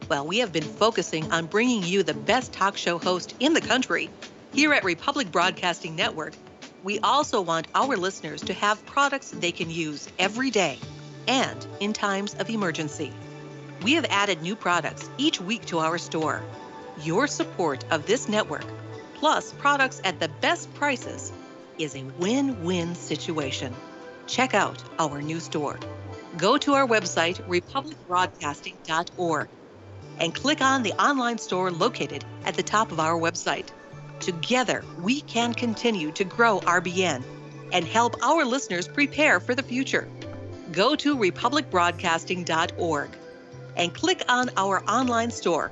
Well, we have been focusing on bringing you the best talk show host in the country. Here at Republic Broadcasting Network, we also want our listeners to have products they can use every day and in times of emergency. We have added new products each week to our store. Your support of this network, plus products at the best prices, is a win-win situation. Check out our new store. Go to our website, republicbroadcasting.org, and click on the online store located at the top of our website. Together, we can continue to grow RBN and help our listeners prepare for the future. Go to republicbroadcasting.org and click on our online store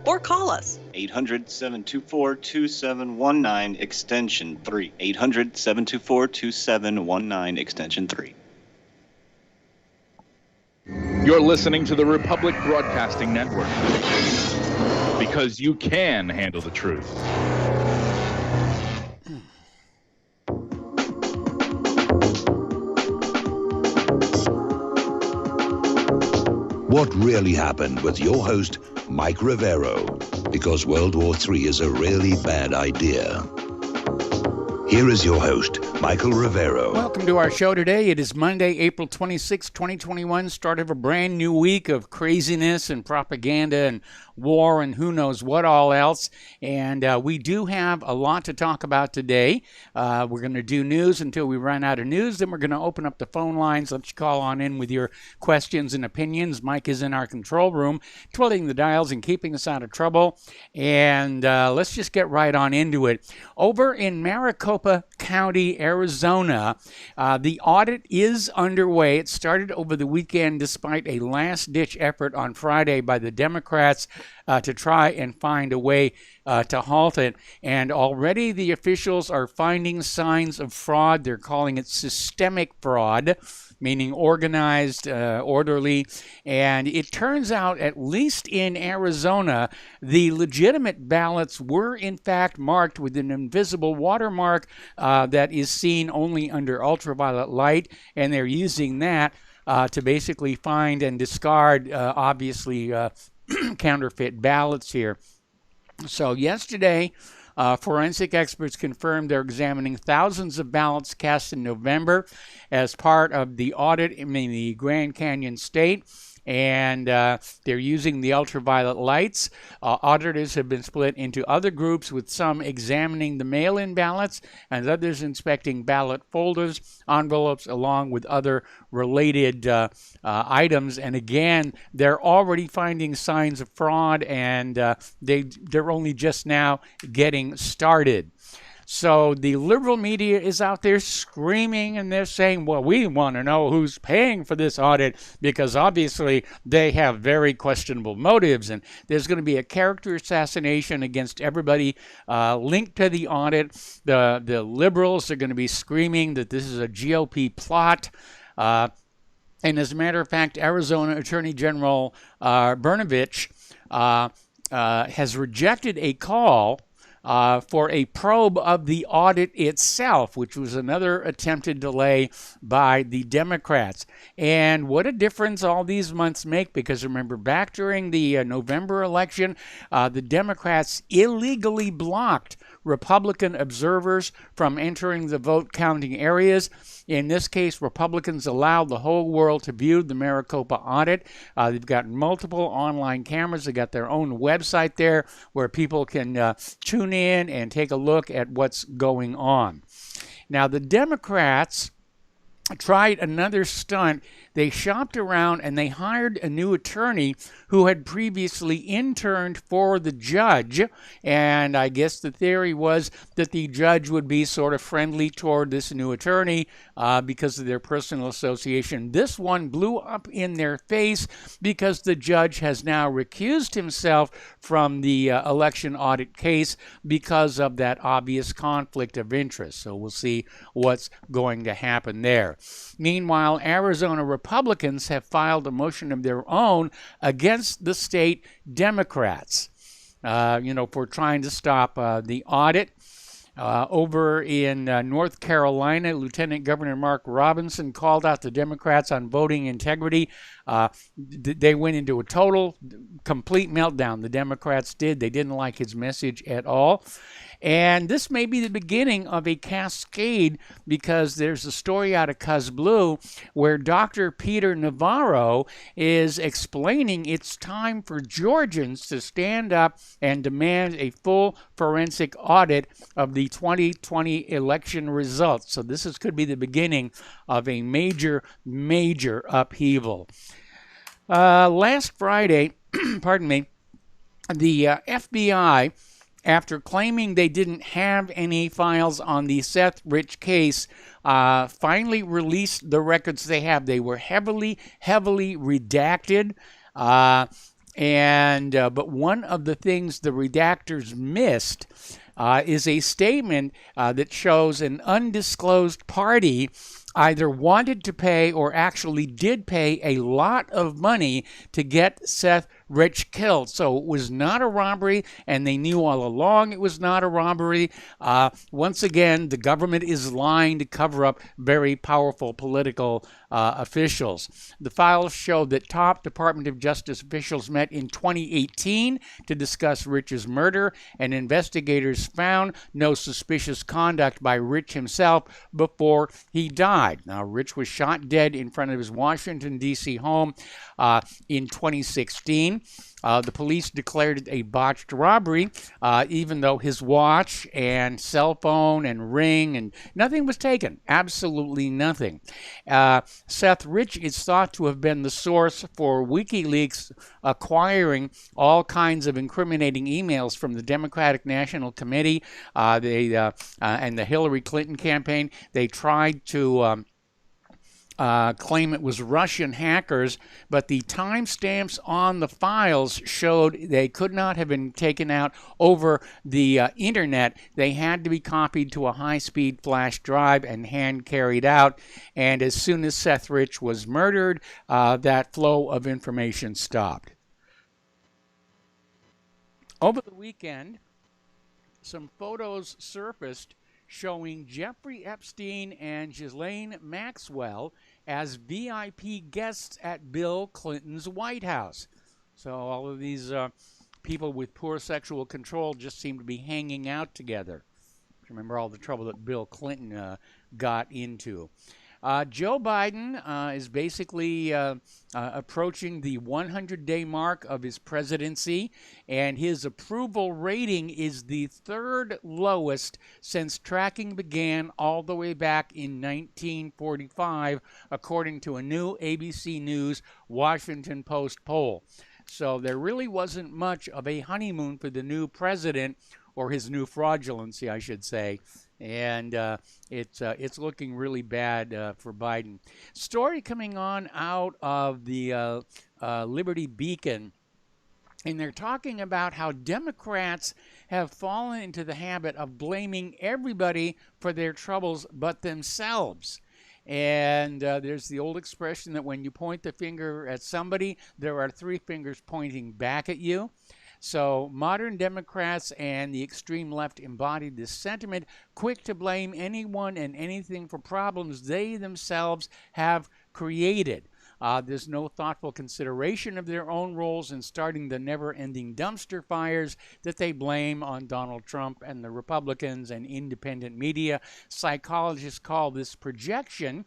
or call us. 800-724-2719, extension 3. 800-724-2719, extension 3. You're listening to the Republic Broadcasting Network, because you can handle the truth. What really happened with your host, Mike Rivero, because World War III is a really bad idea. Here is your host, Michael Rivero. Welcome to our show today. It is Monday, April 26, 2021, start of a brand new week of craziness and propaganda and war and who knows what all else. And we do have a lot to talk about today. We're going to do news until we run out of news. Then we're going to open up the phone lines. Let you call on in with your questions and opinions. Mike is in our control room, twiddling the dials and keeping us out of trouble. And let's just get right on into it. Over in Maricopa County, Arizona, the audit is underway. It started over the weekend despite a last-ditch effort on Friday by the Democrats to try and find a way to halt it. And already the officials are finding signs of fraud. They're calling it systemic fraud, meaning organized, orderly. And it turns out, at least in Arizona, the legitimate ballots were in fact marked with an invisible watermark that is seen only under ultraviolet light, and they're using that to basically find and discard, obviously, counterfeit ballots here. So yesterday, forensic experts confirmed they're examining thousands of ballots cast in November as part of the audit in the Grand Canyon State. And they're using the ultraviolet lights. Auditors have been split into other groups, with some examining the mail-in ballots and others inspecting ballot folders, envelopes, along with other related items. And again, they're already finding signs of fraud, and they're only just now getting started. So the liberal media is out there screaming, and they're saying, well, we want to know who's paying for this audit, because obviously they have very questionable motives, and there's going to be a character assassination against everybody linked to the audit. The liberals are going to be screaming that this is a GOP plot. And as a matter of fact, Arizona Attorney General Brnovich has rejected a call for a probe of the audit itself, which was another attempted delay by the Democrats. And what a difference all these months make, because remember, back during the November election, the Democrats illegally blocked Republican observers from entering the vote counting areas. In this case, Republicans allowed the whole world to view the Maricopa audit. They've got multiple online cameras. They've got their own website there where people can tune in and take a look at what's going on. Now, the Democrats tried another stunt. They shopped around and they hired a new attorney who had previously interned for the judge. And I guess the theory was that the judge would be sort of friendly toward this new attorney because of their personal association. This one blew up in their face because the judge has now recused himself from the election audit case because of that obvious conflict of interest. So we'll see what's going to happen there. Meanwhile, Arizona Republicans have filed a motion of their own against the state Democrats, for trying to stop the audit. Over in North Carolina, Lieutenant Governor Mark Robinson called out the Democrats on voting integrity. They went into a total, complete meltdown. The Democrats did. They didn't like his message at all. And this may be the beginning of a cascade, because there's a story out of Cuz Blue where Dr. Peter Navarro is explaining it's time for Georgians to stand up and demand a full forensic audit of the 2020 election results. So this could be the beginning of a major, major upheaval. Last Friday, pardon me, the FBI, after claiming they didn't have any files on the Seth Rich case, finally released the records they have. They were heavily, heavily redacted. But one of the things the redactors missed is a statement that shows an undisclosed party either wanted to pay or actually did pay a lot of money to get Seth Rich killed. So it was not a robbery, and they knew all along it was not a robbery. Once again, the government is lying to cover up very powerful political officials. The files show that top Department of Justice officials met in 2018 to discuss Rich's murder, and investigators found no suspicious conduct by Rich himself before he died. Now, Rich was shot dead in front of his Washington, D.C. home in 2016. The police declared it a botched robbery, even though his watch and cell phone and ring and nothing was taken. Absolutely nothing. Seth Rich is thought to have been the source for WikiLeaks acquiring all kinds of incriminating emails from the Democratic National Committee and the Hillary Clinton campaign. They tried to claim it was Russian hackers, but the timestamps on the files showed they could not have been taken out over the internet. They had to be copied to a high-speed flash drive and hand carried out. And as soon as Seth Rich was murdered, that flow of information stopped. Over the weekend, some photos surfaced showing Jeffrey Epstein and Ghislaine Maxwell as VIP guests at Bill Clinton's White House. So all of these people with poor sexual control just seem to be hanging out together. Remember all the trouble that Bill Clinton got into. Joe Biden is basically approaching the 100-day mark of his presidency, and his approval rating is the third lowest since tracking began all the way back in 1945, according to a new ABC News Washington Post poll. So there really wasn't much of a honeymoon for the new president, or his new fraudulency, I should say. And it's looking really bad for Biden. Story coming on out of the Liberty Beacon, and they're talking about how Democrats have fallen into the habit of blaming everybody for their troubles but themselves. And there's the old expression that when you point the finger at somebody, there are three fingers pointing back at you. So modern Democrats and the extreme left embodied this sentiment, quick to blame anyone and anything for problems they themselves have created. There's no thoughtful consideration of their own roles in starting the never-ending dumpster fires that they blame on Donald Trump and the Republicans and independent media. Psychologists call this projection,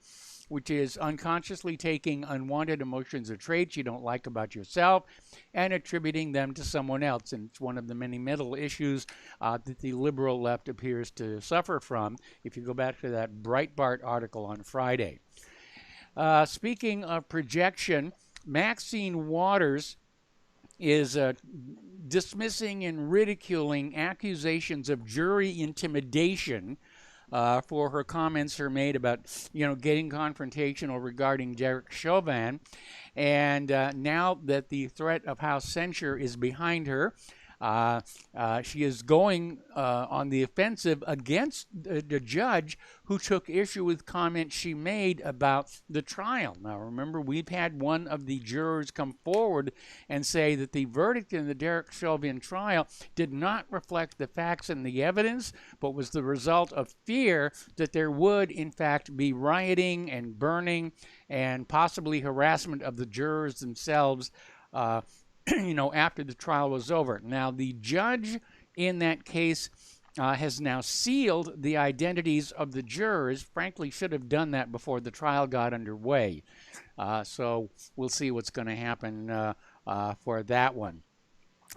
which is unconsciously taking unwanted emotions or traits you don't like about yourself and attributing them to someone else. And it's one of the many mental issues that the liberal left appears to suffer from, if you go back to that Breitbart article on Friday. Speaking of projection, Maxine Waters is dismissing and ridiculing accusations of jury intimidation for her comments are made about, getting confrontational regarding Derek Chauvin. And now that the threat of House censure is behind her, She is going on the offensive against the judge who took issue with comments she made about the trial. Now, remember, we've had one of the jurors come forward and say that the verdict in the Derek Chauvin trial did not reflect the facts and the evidence, but was the result of fear that there would, in fact, be rioting and burning and possibly harassment of the jurors themselves, after the trial was over. Now, the judge in that case has now sealed the identities of the jurors. Frankly, should have done that before the trial got underway. So we'll see what's going to happen for that one.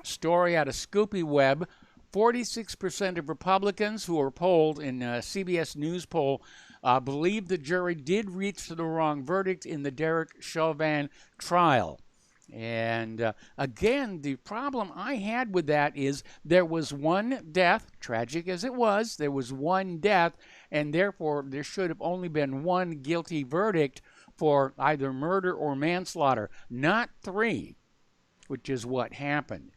Story out of Scoopy Web. 46% of Republicans who were polled in a CBS News poll believe the jury did reach the wrong verdict in the Derek Chauvin trial. And again, the problem I had with that is there was one death, tragic as it was, there was one death, and therefore there should have only been one guilty verdict for either murder or manslaughter, not three, which is what happened.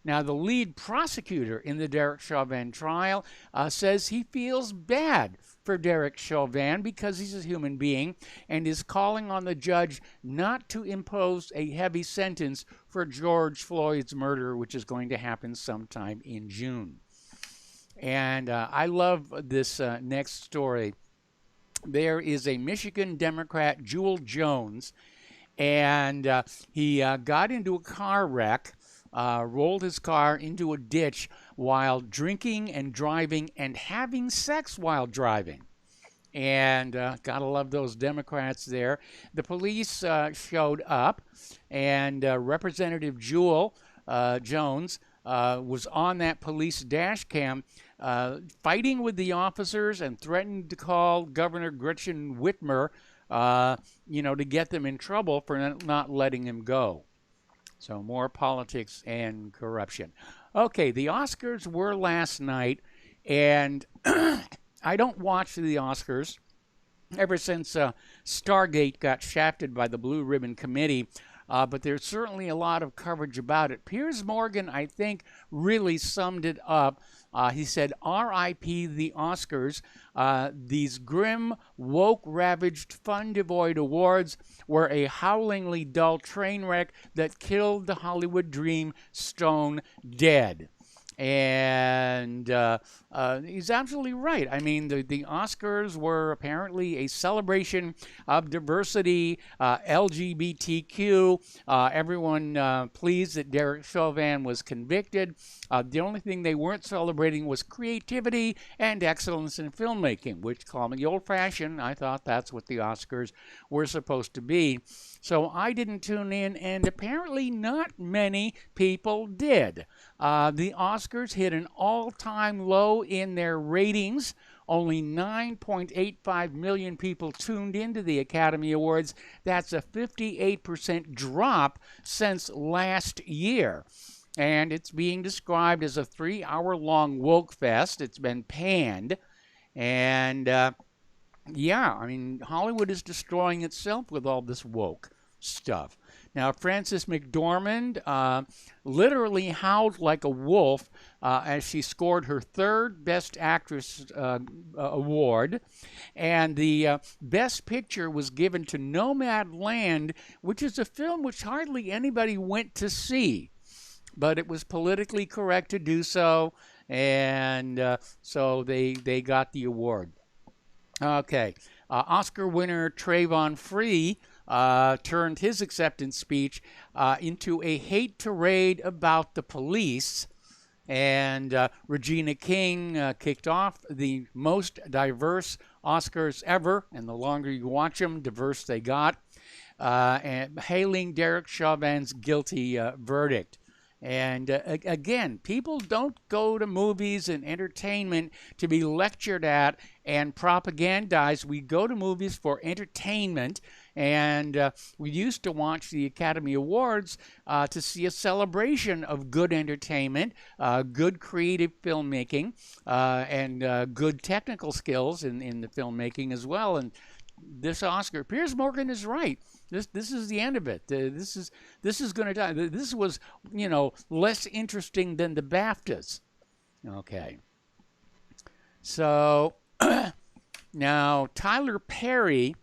Now, the lead prosecutor in the Derek Chauvin trial says he feels bad for Derek Chauvin because he's a human being and is calling on the judge not to impose a heavy sentence for George Floyd's murder, which is going to happen sometime in June. And I love this next story. There is a Michigan Democrat, Jewel Jones, and he got into a car wreck. Rolled his car into a ditch while drinking and driving and having sex while driving. And gotta love those Democrats there. The police showed up, and Representative Jewel Jones was on that police dash cam fighting with the officers and threatened to call Governor Gretchen Whitmer, to get them in trouble for not letting him go. So more politics and corruption. Okay, the Oscars were last night, and I don't watch the Oscars. Ever since Stargate got shafted by the Blue Ribbon Committee, but there's certainly a lot of coverage about it. Piers Morgan, I think, really summed it up. He said, R.I.P. the Oscars. These grim, woke-ravaged, fun-devoid awards were a howlingly dull train wreck that killed the Hollywood dream stone dead. And he's absolutely right. I mean, the Oscars were apparently a celebration of diversity, LGBTQ, everyone pleased that Derek Chauvin was convicted. The only thing they weren't celebrating was creativity and excellence in filmmaking, which, call me old-fashioned, I thought that's what the Oscars were supposed to be. So I didn't tune in, and apparently not many people did. The Oscars hit an all-time low in their ratings. Only 9.85 million people tuned into the Academy Awards. That's a 58% drop since last year. And it's being described as a 3-hour-long woke fest. It's been panned. And Hollywood is destroying itself with all this woke stuff. Now, Frances McDormand literally howled like a wolf as she scored her third Best Actress award. And the Best Picture was given to Nomadland, which is a film which hardly anybody went to see. But it was politically correct to do so, and so they got the award. Okay, Oscar winner Trayvon Free turned his acceptance speech into a hate tirade about the police, and Regina King kicked off the most diverse Oscars ever, and the longer you watch them, diverse they got, and hailing Derek Chauvin's guilty verdict. And again, people don't go to movies and entertainment to be lectured at and propagandized. We go to movies for entertainment, and we used to watch the Academy Awards to see a celebration of good entertainment, good creative filmmaking, and good technical skills in the filmmaking as well. And this Oscar, Piers Morgan is right. This is the end of it. This is going to die. This was, less interesting than the BAFTAs. Okay. So now Tyler Perry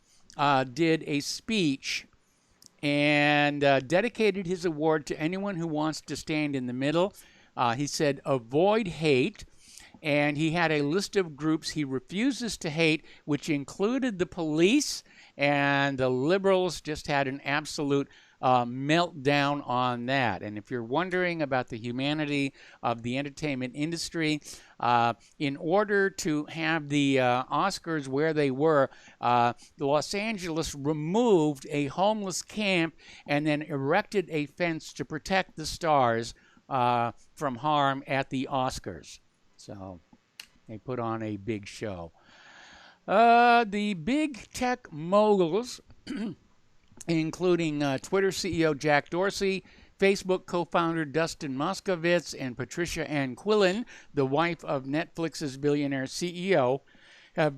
did a speech and dedicated his award to anyone who wants to stand in the middle. He said, avoid hate. And he had a list of groups he refuses to hate, which included the police, and the liberals just had an absolute meltdown on that. And if you're wondering about the humanity of the entertainment industry, in order to have the Oscars where they were, Los Angeles removed a homeless camp and then erected a fence to protect the stars from harm at the Oscars. So they put on a big show. The big tech moguls, including Twitter CEO Jack Dorsey, Facebook co-founder Dustin Moskovitz, and Patricia Ann Quillen, the wife of Netflix's billionaire CEO, have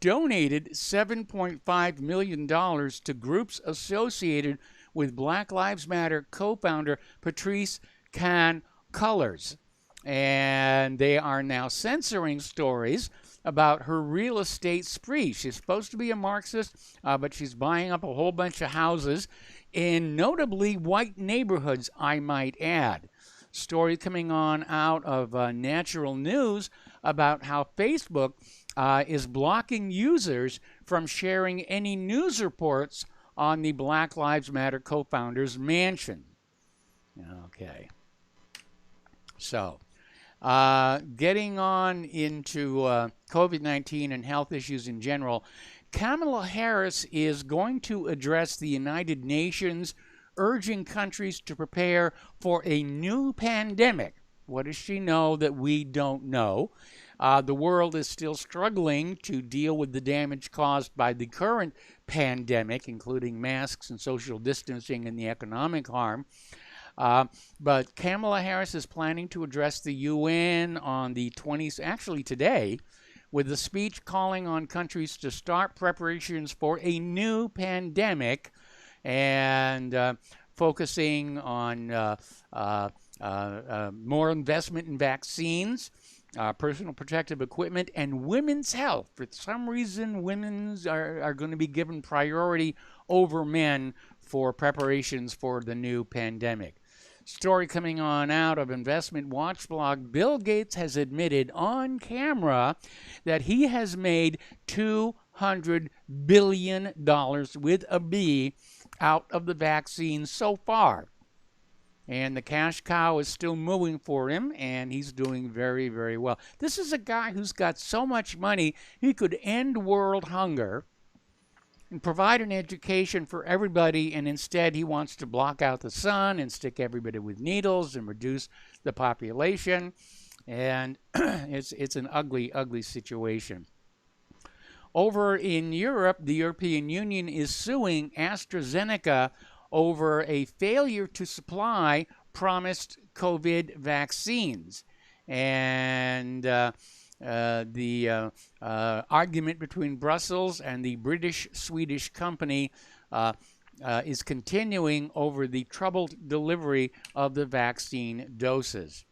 donated $7.5 million to groups associated with Black Lives Matter co-founder Patrice Can Cullors. And they are now censoring stories about her real estate spree. She's supposed to be a Marxist, but she's buying up a whole bunch of houses in notably white neighborhoods, I might add. Story coming on out of Natural News about how Facebook is blocking users from sharing any news reports on the Black Lives Matter co-founder's mansion. Okay. So, getting on into COVID-19 and health issues in general, Kamala Harris is going to address the United Nations, urging countries to prepare for a new pandemic. What does she know that we don't know? The world is still struggling to deal with the damage caused by the current pandemic, including masks and social distancing and the economic harm. But Kamala Harris is planning to address the UN on the 20th, actually today, with a speech calling on countries to start preparations for a new pandemic and focusing on more investment in vaccines, personal protective equipment, and women's health. For some reason, women are going to be given priority over men for preparations for the new pandemic. Story coming on out of Investment Watch blog, Bill Gates has admitted on camera that he has made $200 billion with a B out of the vaccine so far. And the cash cow is still moving for him, and he's doing very, very well. This is a guy who's got so much money, he could end world hunger and provide an education for everybody, and instead he wants to block out the sun and stick everybody with needles and reduce the population. And it's an ugly, ugly situation. Over in Europe, the European Union is suing AstraZeneca over a failure to supply promised COVID vaccines. And the argument between Brussels and the British-Swedish company is continuing over the troubled delivery of the vaccine doses.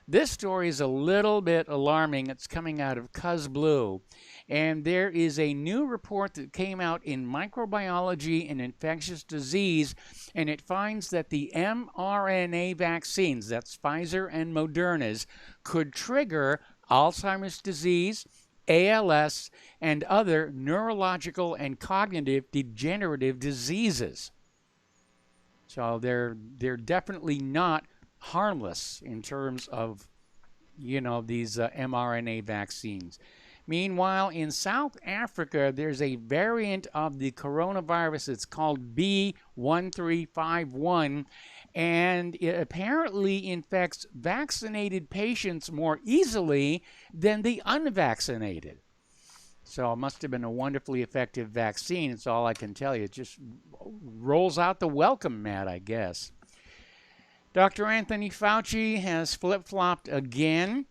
This story is a little bit alarming. It's coming out of CuzBlue. And there is a new report that came out in Microbiology and Infectious Disease, and it finds that the mRNA vaccines, that's Pfizer and Moderna's, could trigger Alzheimer's disease, ALS, and other neurological and cognitive degenerative diseases. So they're definitely not harmless in terms of, these mRNA vaccines. Meanwhile, in South Africa, there's a variant of the coronavirus. It's called B1351, and it apparently infects vaccinated patients more easily than the unvaccinated. So it must have been a wonderfully effective vaccine. It's all I can tell you. It just rolls out the welcome mat, I guess. Dr. Anthony Fauci has flip-flopped again.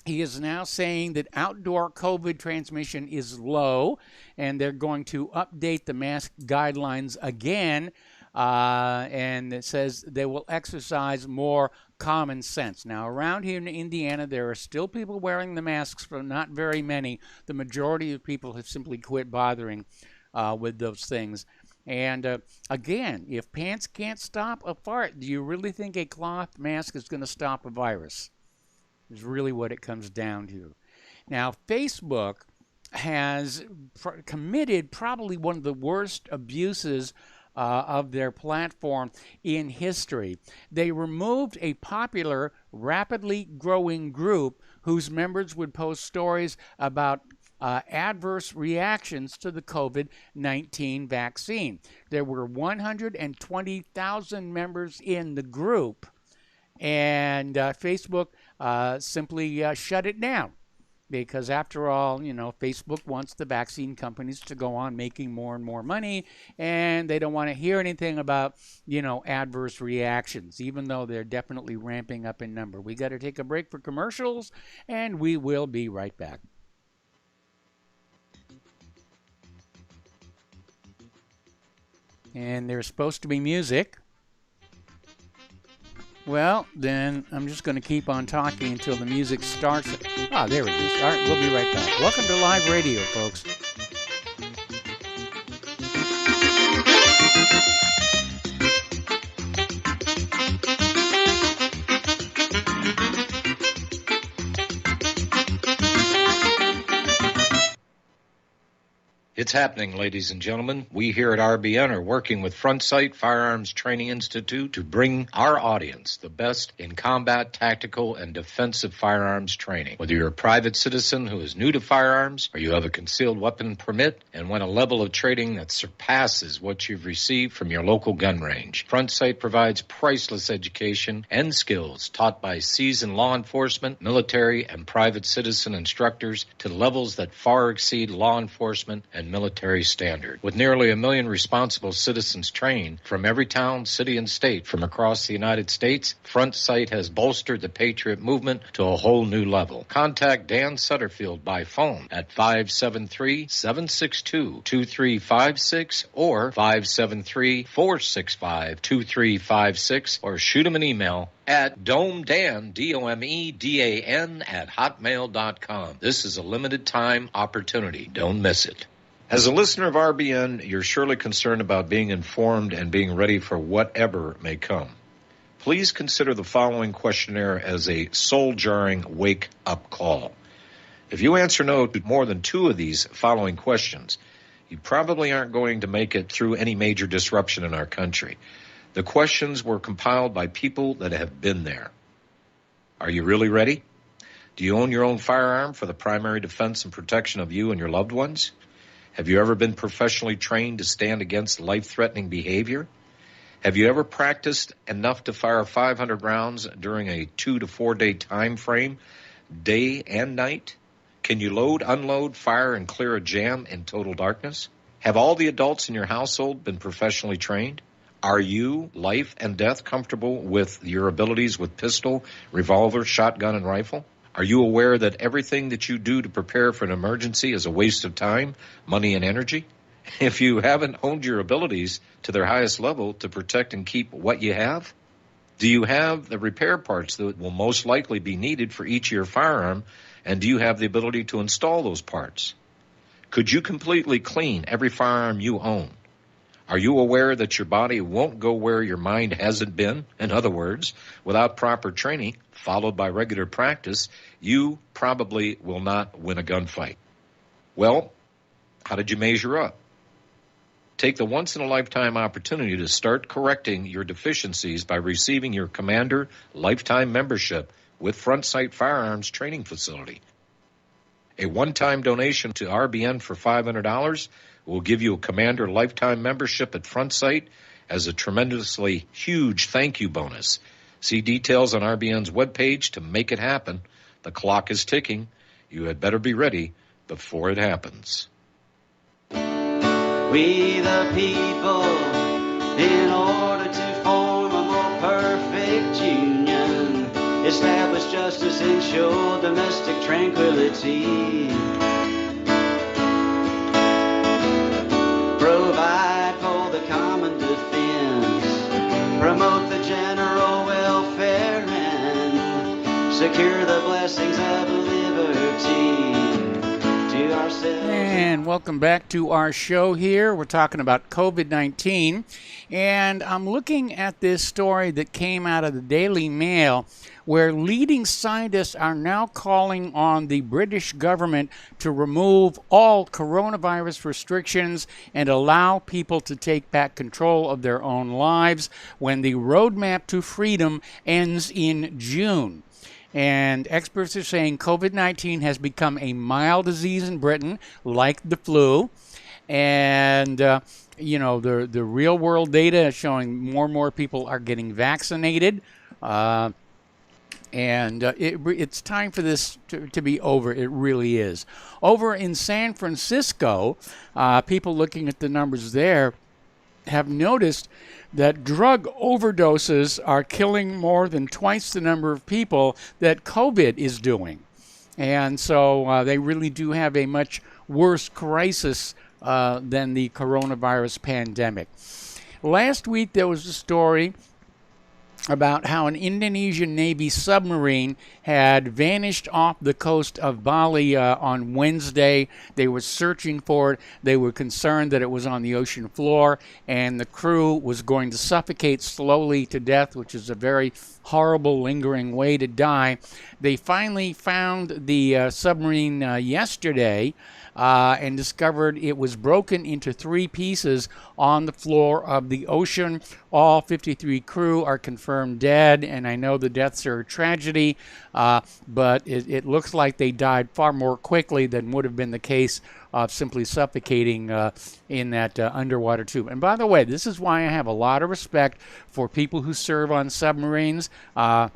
He is now saying that outdoor COVID transmission is low, and they're going to update the mask guidelines again. And it says they will exercise more common sense. Now, around here in Indiana, there are still people wearing the masks, but not very many. The majority of people have simply quit bothering with those things. And again, if pants can't stop a fart, do you really think a cloth mask is going to stop a virus? Is really what it comes down to. Now, Facebook has committed probably one of the worst abuses of their platform in history. They removed a popular, rapidly growing group whose members would post stories about adverse reactions to the COVID-19 vaccine. There were 120,000 members in the group, and Facebook simply shut it down. Because after all, Facebook wants the vaccine companies to go on making more and more money, and they don't want to hear anything about, adverse reactions, even though they're definitely ramping up in number. We got to take a break for commercials, and we will be right back. And there's supposed to be music. Well, then I'm just going to keep on talking until the music starts. Ah, there it is. All right, we'll be right back. Welcome to Live Radio, folks. It's happening, ladies and gentlemen. We here at RBN are working with Front Sight Firearms Training Institute to bring our audience the best in combat, tactical, and defensive firearms training. Whether you're a private citizen who is new to firearms, or you have a concealed weapon permit and want a level of training that surpasses what you've received from your local gun range, Front Sight provides priceless education and skills taught by seasoned law enforcement, military, and private citizen instructors to levels that far exceed law enforcement and military standard. With nearly 1 million responsible citizens trained from every town, city, and state from across the United States, Front Sight has bolstered the Patriot movement to a whole new level. Contact Dan Sutterfield by phone at 573-762-2356 or 573-465-2356, or shoot him an email at domedan, DOMEDAN, at hotmail.com. This is a limited time opportunity. Don't miss it. As a listener of RBN, you're surely concerned about being informed and being ready for whatever may come. Please consider the following questionnaire as a soul-jarring wake-up call. If you answer no to more than 2 of these following questions, you probably aren't going to make it through any major disruption in our country. The questions were compiled by people that have been there. Are you really ready? Do you own your own firearm for the primary defense and protection of you and your loved ones? Have you ever been professionally trained to stand against life-threatening behavior? Have you ever practiced enough to fire 500 rounds during a 2 to 4 day time frame, day and night? Can you load, unload, fire, and clear a jam in total darkness? Have all the adults in your household been professionally trained? Are you, life and death, comfortable with your abilities with pistol, revolver, shotgun, and rifle? Are you aware that everything that you do to prepare for an emergency is a waste of time, money, and energy? If you haven't honed your abilities to their highest level to protect and keep what you have, do you have the repair parts that will most likely be needed for each of your firearm, and do you have the ability to install those parts? Could you completely clean every firearm you own? Are you aware that your body won't go where your mind hasn't been? In other words, without proper training, followed by regular practice, you probably will not win a gunfight. Well, how did you measure up? Take the once-in-a-lifetime opportunity to start correcting your deficiencies by receiving your Commander Lifetime Membership with Front Sight Firearms Training Facility. A one-time donation to RBN for $500 will give you a Commander Lifetime Membership at Front Sight as a tremendously huge thank you bonus. See details on RBN's webpage to make it happen. The clock is ticking. You had better be ready before it happens. We the people, in order to form a more perfect union, establish justice, ensure domestic tranquility, provide for the common defense, promote the general welfare, and secure the blessings of liberty to ourselves. And welcome back to our show here. We're talking about COVID-19, and I'm looking at this story that came out of the Daily Mail, where leading scientists are now calling on the British government to remove all coronavirus restrictions and allow people to take back control of their own lives when the roadmap to freedom ends in June. And experts are saying COVID-19 has become a mild disease in Britain, like the flu. And, the real world data is showing more and more people are getting vaccinated. It's time for this to be over. It really is. Over in San Francisco, people looking at the numbers there have noticed that drug overdoses are killing more than twice the number of people that COVID is doing. And so they really do have a much worse crisis than the coronavirus pandemic. Last week there was a story about how an Indonesian Navy submarine had vanished off the coast of Bali on Wednesday. They were searching for it. They were concerned that it was on the ocean floor, and the crew was going to suffocate slowly to death, which is a very horrible, lingering way to die. They finally found the submarine yesterday, and discovered it was broken into 3 pieces on the floor of the ocean. All 53 crew are confirmed dead, and I know the deaths are a tragedy, but it looks like they died far more quickly than would have been the case of simply suffocating in that underwater tube. And by the way, this is why I have a lot of respect for people who serve on submarines. I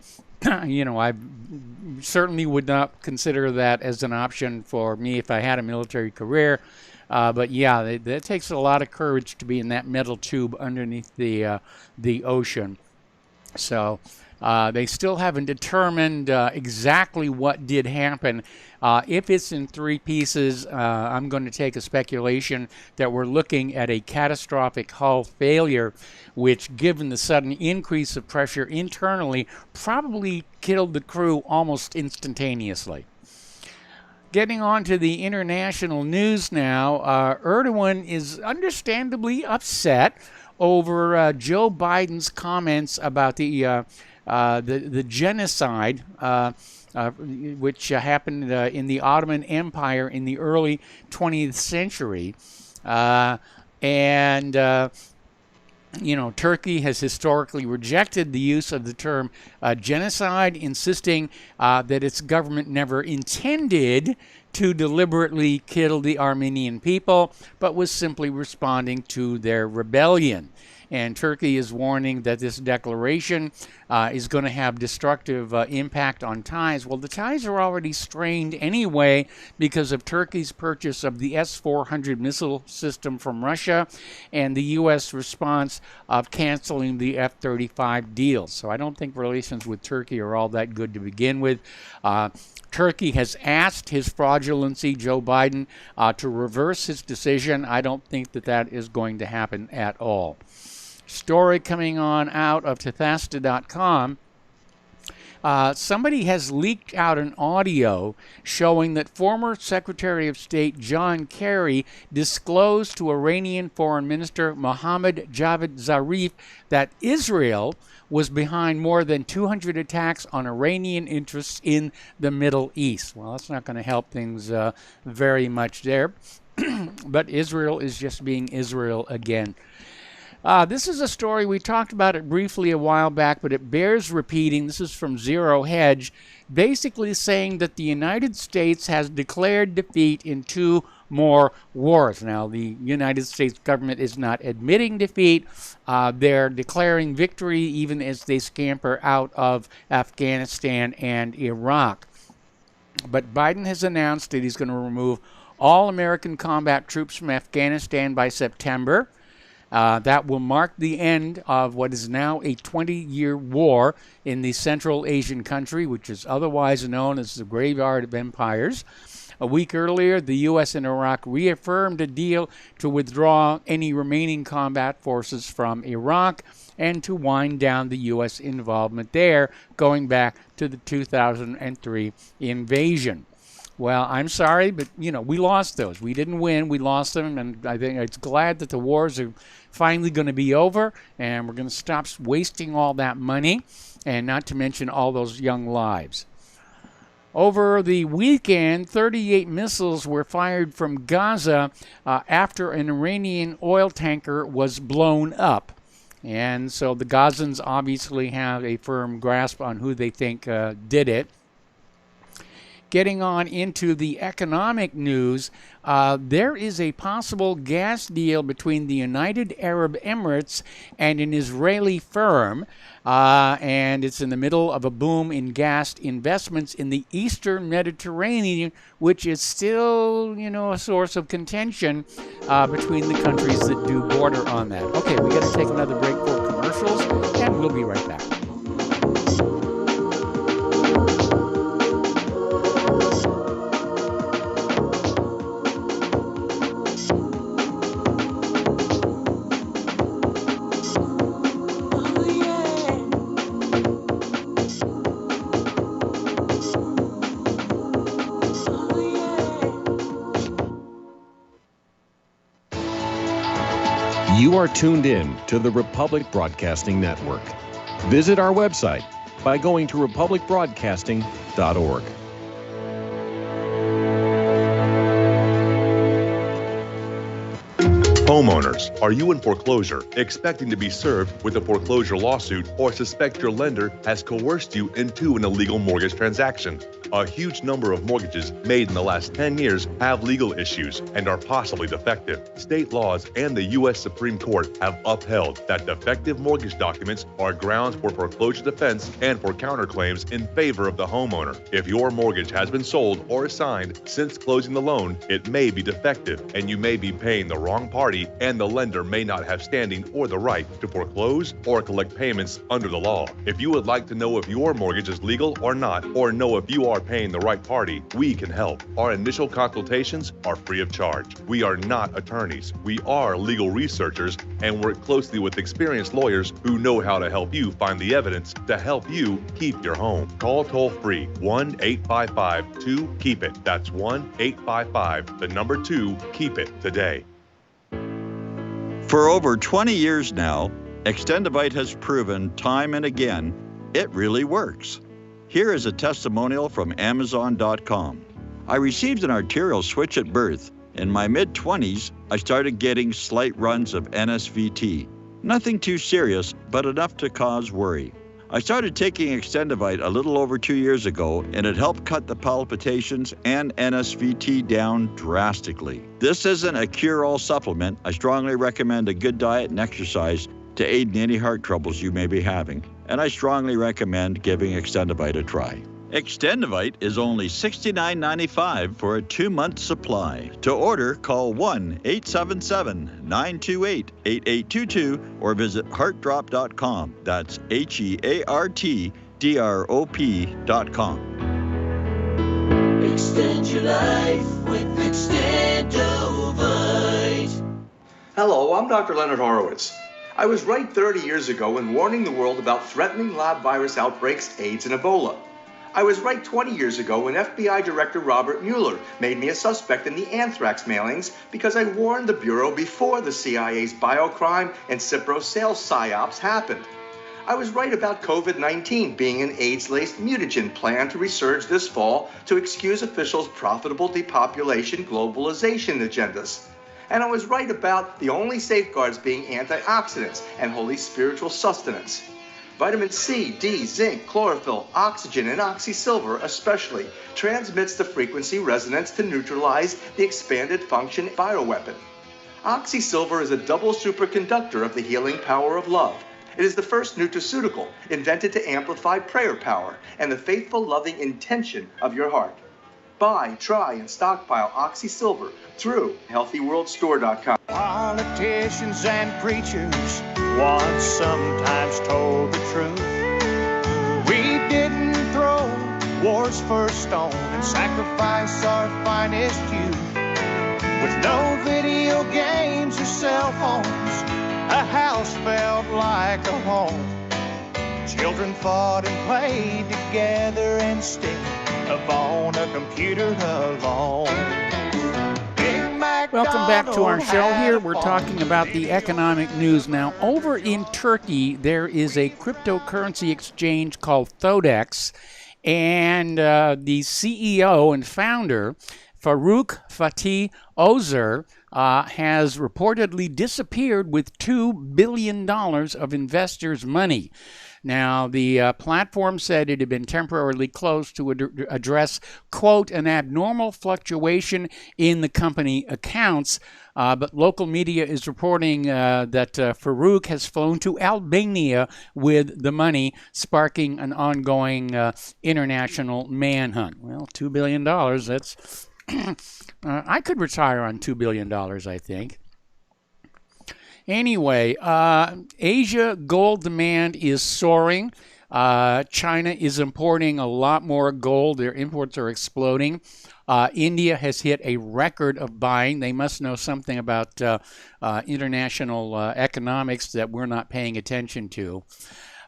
certainly would not consider that as an option for me if I had a military career. But yeah, it takes a lot of courage to be in that metal tube underneath the ocean. So they still haven't determined exactly what did happen. If it's in 3 pieces, I'm going to take a speculation that we're looking at a catastrophic hull failure, which, given the sudden increase of pressure internally, probably killed the crew almost instantaneously. Getting on to the international news now, Erdogan is understandably upset over Joe Biden's comments about the genocide, which happened in the Ottoman Empire in the early 20th century. Turkey has historically rejected the use of the term genocide, insisting that its government never intended to deliberately kill the Armenian people, but was simply responding to their rebellion. And Turkey is warning that this declaration is going to have destructive impact on ties. Well, the ties are already strained anyway because of Turkey's purchase of the S-400 missile system from Russia and the U.S. response of canceling the F-35 deal. So I don't think relations with Turkey are all that good to begin with. Turkey has asked his fraudulency, Joe Biden, to reverse his decision. I don't think that is going to happen at all. Story coming on out of Bethesda.com. Somebody has leaked out an audio showing that former Secretary of State John Kerry disclosed to Iranian Foreign Minister Mohammad Javad Zarif that Israel was behind more than 200 attacks on Iranian interests in the Middle East. Well, that's not going to help things very much there. But Israel is just being Israel again. This is a story, we talked about it briefly a while back, but it bears repeating. This is from Zero Hedge, basically saying that the United States has declared defeat in 2 more wars. Now, the United States government is not admitting defeat. They're declaring victory even as they scamper out of Afghanistan and Iraq. But Biden has announced that he's going to remove all American combat troops from Afghanistan by September. That will mark the end of what is now a 20-year war in the Central Asian country, which is otherwise known as the Graveyard of Empires. A week earlier, the U.S. and Iraq reaffirmed a deal to withdraw any remaining combat forces from Iraq and to wind down the U.S. involvement there, going back to the 2003 invasion. Well, I'm sorry, but, we lost those. We didn't win. We lost them, and I think it's glad that the wars are finally going to be over, and we're going to stop wasting all that money, and not to mention all those young lives. Over the weekend, 38 missiles were fired from Gaza after an Iranian oil tanker was blown up. And so the Gazans obviously have a firm grasp on who they think did it. Getting on into the economic news, there is a possible gas deal between the United Arab Emirates and an Israeli firm, and it's in the middle of a boom in gas investments in the Eastern Mediterranean, which is still, a source of contention between the countries that do border on that. Okay, we got to take another break for commercials, and we'll be right back. You are tuned in to the Republic Broadcasting Network. Visit our website by going to republicbroadcasting.org. Homeowners, are you in foreclosure, expecting to be served with a foreclosure lawsuit, or suspect your lender has coerced you into an illegal mortgage transaction? A huge number of mortgages made in the last 10 years have legal issues and are possibly defective. State laws and the U.S. Supreme Court have upheld that defective mortgage documents are grounds for foreclosure defense and for counterclaims in favor of the homeowner. If your mortgage has been sold or assigned since closing the loan, it may be defective and you may be paying the wrong party, and the lender may not have standing or the right to foreclose or collect payments under the law. If you would like to know if your mortgage is legal or not, or know if you are paying the right party, we can help. Our initial consultations are free of charge. We are not attorneys. We are legal researchers and work closely with experienced lawyers who know how to help you find the evidence to help you keep your home. Call toll-free 1-855-2-KEEP-IT. That's 1-855-2-KEEP-IT today. For over 20 years now, Extendivite has proven time and again it really works. Here is a testimonial from Amazon.com. I received an arterial switch at birth. In my mid-20s, I started getting slight runs of NSVT. Nothing too serious, but enough to cause worry. I started taking Extendivite a little over 2 years ago, and it helped cut the palpitations and NSVT down drastically. This isn't a cure-all supplement. I strongly recommend a good diet and exercise to aid in any heart troubles you may be having, and I strongly recommend giving Extendivite a try. Extendivite is only $69.95 for a 2-month supply. To order, call 1-877-928-8822 or visit heartdrop.com. That's HEARTDROP.com. Extend your life with Extendivite. Hello, I'm Dr. Leonard Horowitz. I was right 30 years ago in warning the world about threatening lab virus outbreaks, AIDS, and Ebola. I was right 20 years ago when FBI Director Robert Mueller made me a suspect in the anthrax mailings because I warned the Bureau before the CIA's biocrime and Cipro sales psyops happened. I was right about COVID-19 being an AIDS-laced mutagen planned to resurge this fall to excuse officials' profitable depopulation globalization agendas. And I was right about the only safeguards being antioxidants and holy spiritual sustenance. Vitamin C, D, zinc, chlorophyll, oxygen, and oxysilver especially transmits the frequency resonance to neutralize the expanded function bioweapon. Oxysilver is a double superconductor of the healing power of love. It is the first nutraceutical invented to amplify prayer power and the faithful, loving intention of your heart. Buy, try, and stockpile Oxy Silver through HealthyWorldStore.com. Politicians and preachers once sometimes told the truth. We didn't throw war's first stone and sacrifice our finest youth. With no video games or cell phones, a house felt like a home. Children fought and played together instead of on a computer alone. Welcome back to our show here. We're talking about the economic news. Now, over in Turkey, there is a cryptocurrency exchange called Thodex, and the CEO and founder, Faruk Fatih Ozer, has reportedly disappeared with $2 billion of investors' money. Now, the platform said it had been temporarily closed to address, quote, an abnormal fluctuation in the company accounts. But local media is reporting that Farouk has flown to Albania with the money, sparking an ongoing international manhunt. Well, $2 billion, that's... I could retire on $2 billion, I think. Anyway, Asia gold demand is soaring. China is importing a lot more gold. Their imports are exploding. India has hit a record of buying. They must know something about international economics that we're not paying attention to.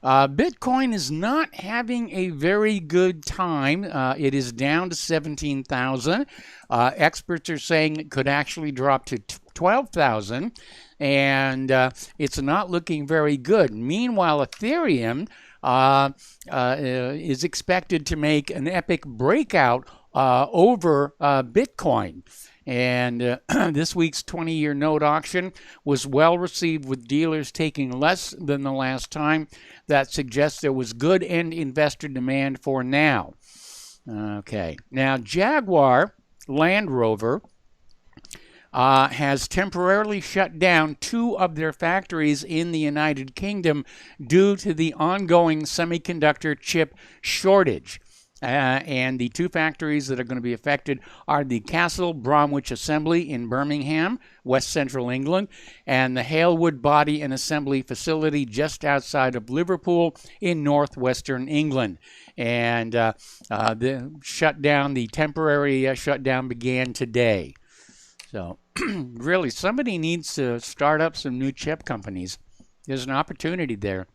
Bitcoin is not having a very good time. It is down to 17,000. Experts are saying it could actually drop to 12,000, and it's not looking very good. Meanwhile, Ethereum is expected to make an epic breakout over Bitcoin. And this week's 20-year note auction was well received, with dealers taking less than the last time. That suggests there was good end investor demand for now. Okay. Now, Jaguar Land Rover has temporarily shut down 2 of their factories in the United Kingdom due to the ongoing semiconductor chip shortage. And the 2 factories that are going to be affected are the Castle Bromwich Assembly in Birmingham, West Central England, and the Halewood Body and Assembly Facility just outside of Liverpool in northwestern England. And the temporary shutdown began today. So really, somebody needs to start up some new chip companies. There's an opportunity there.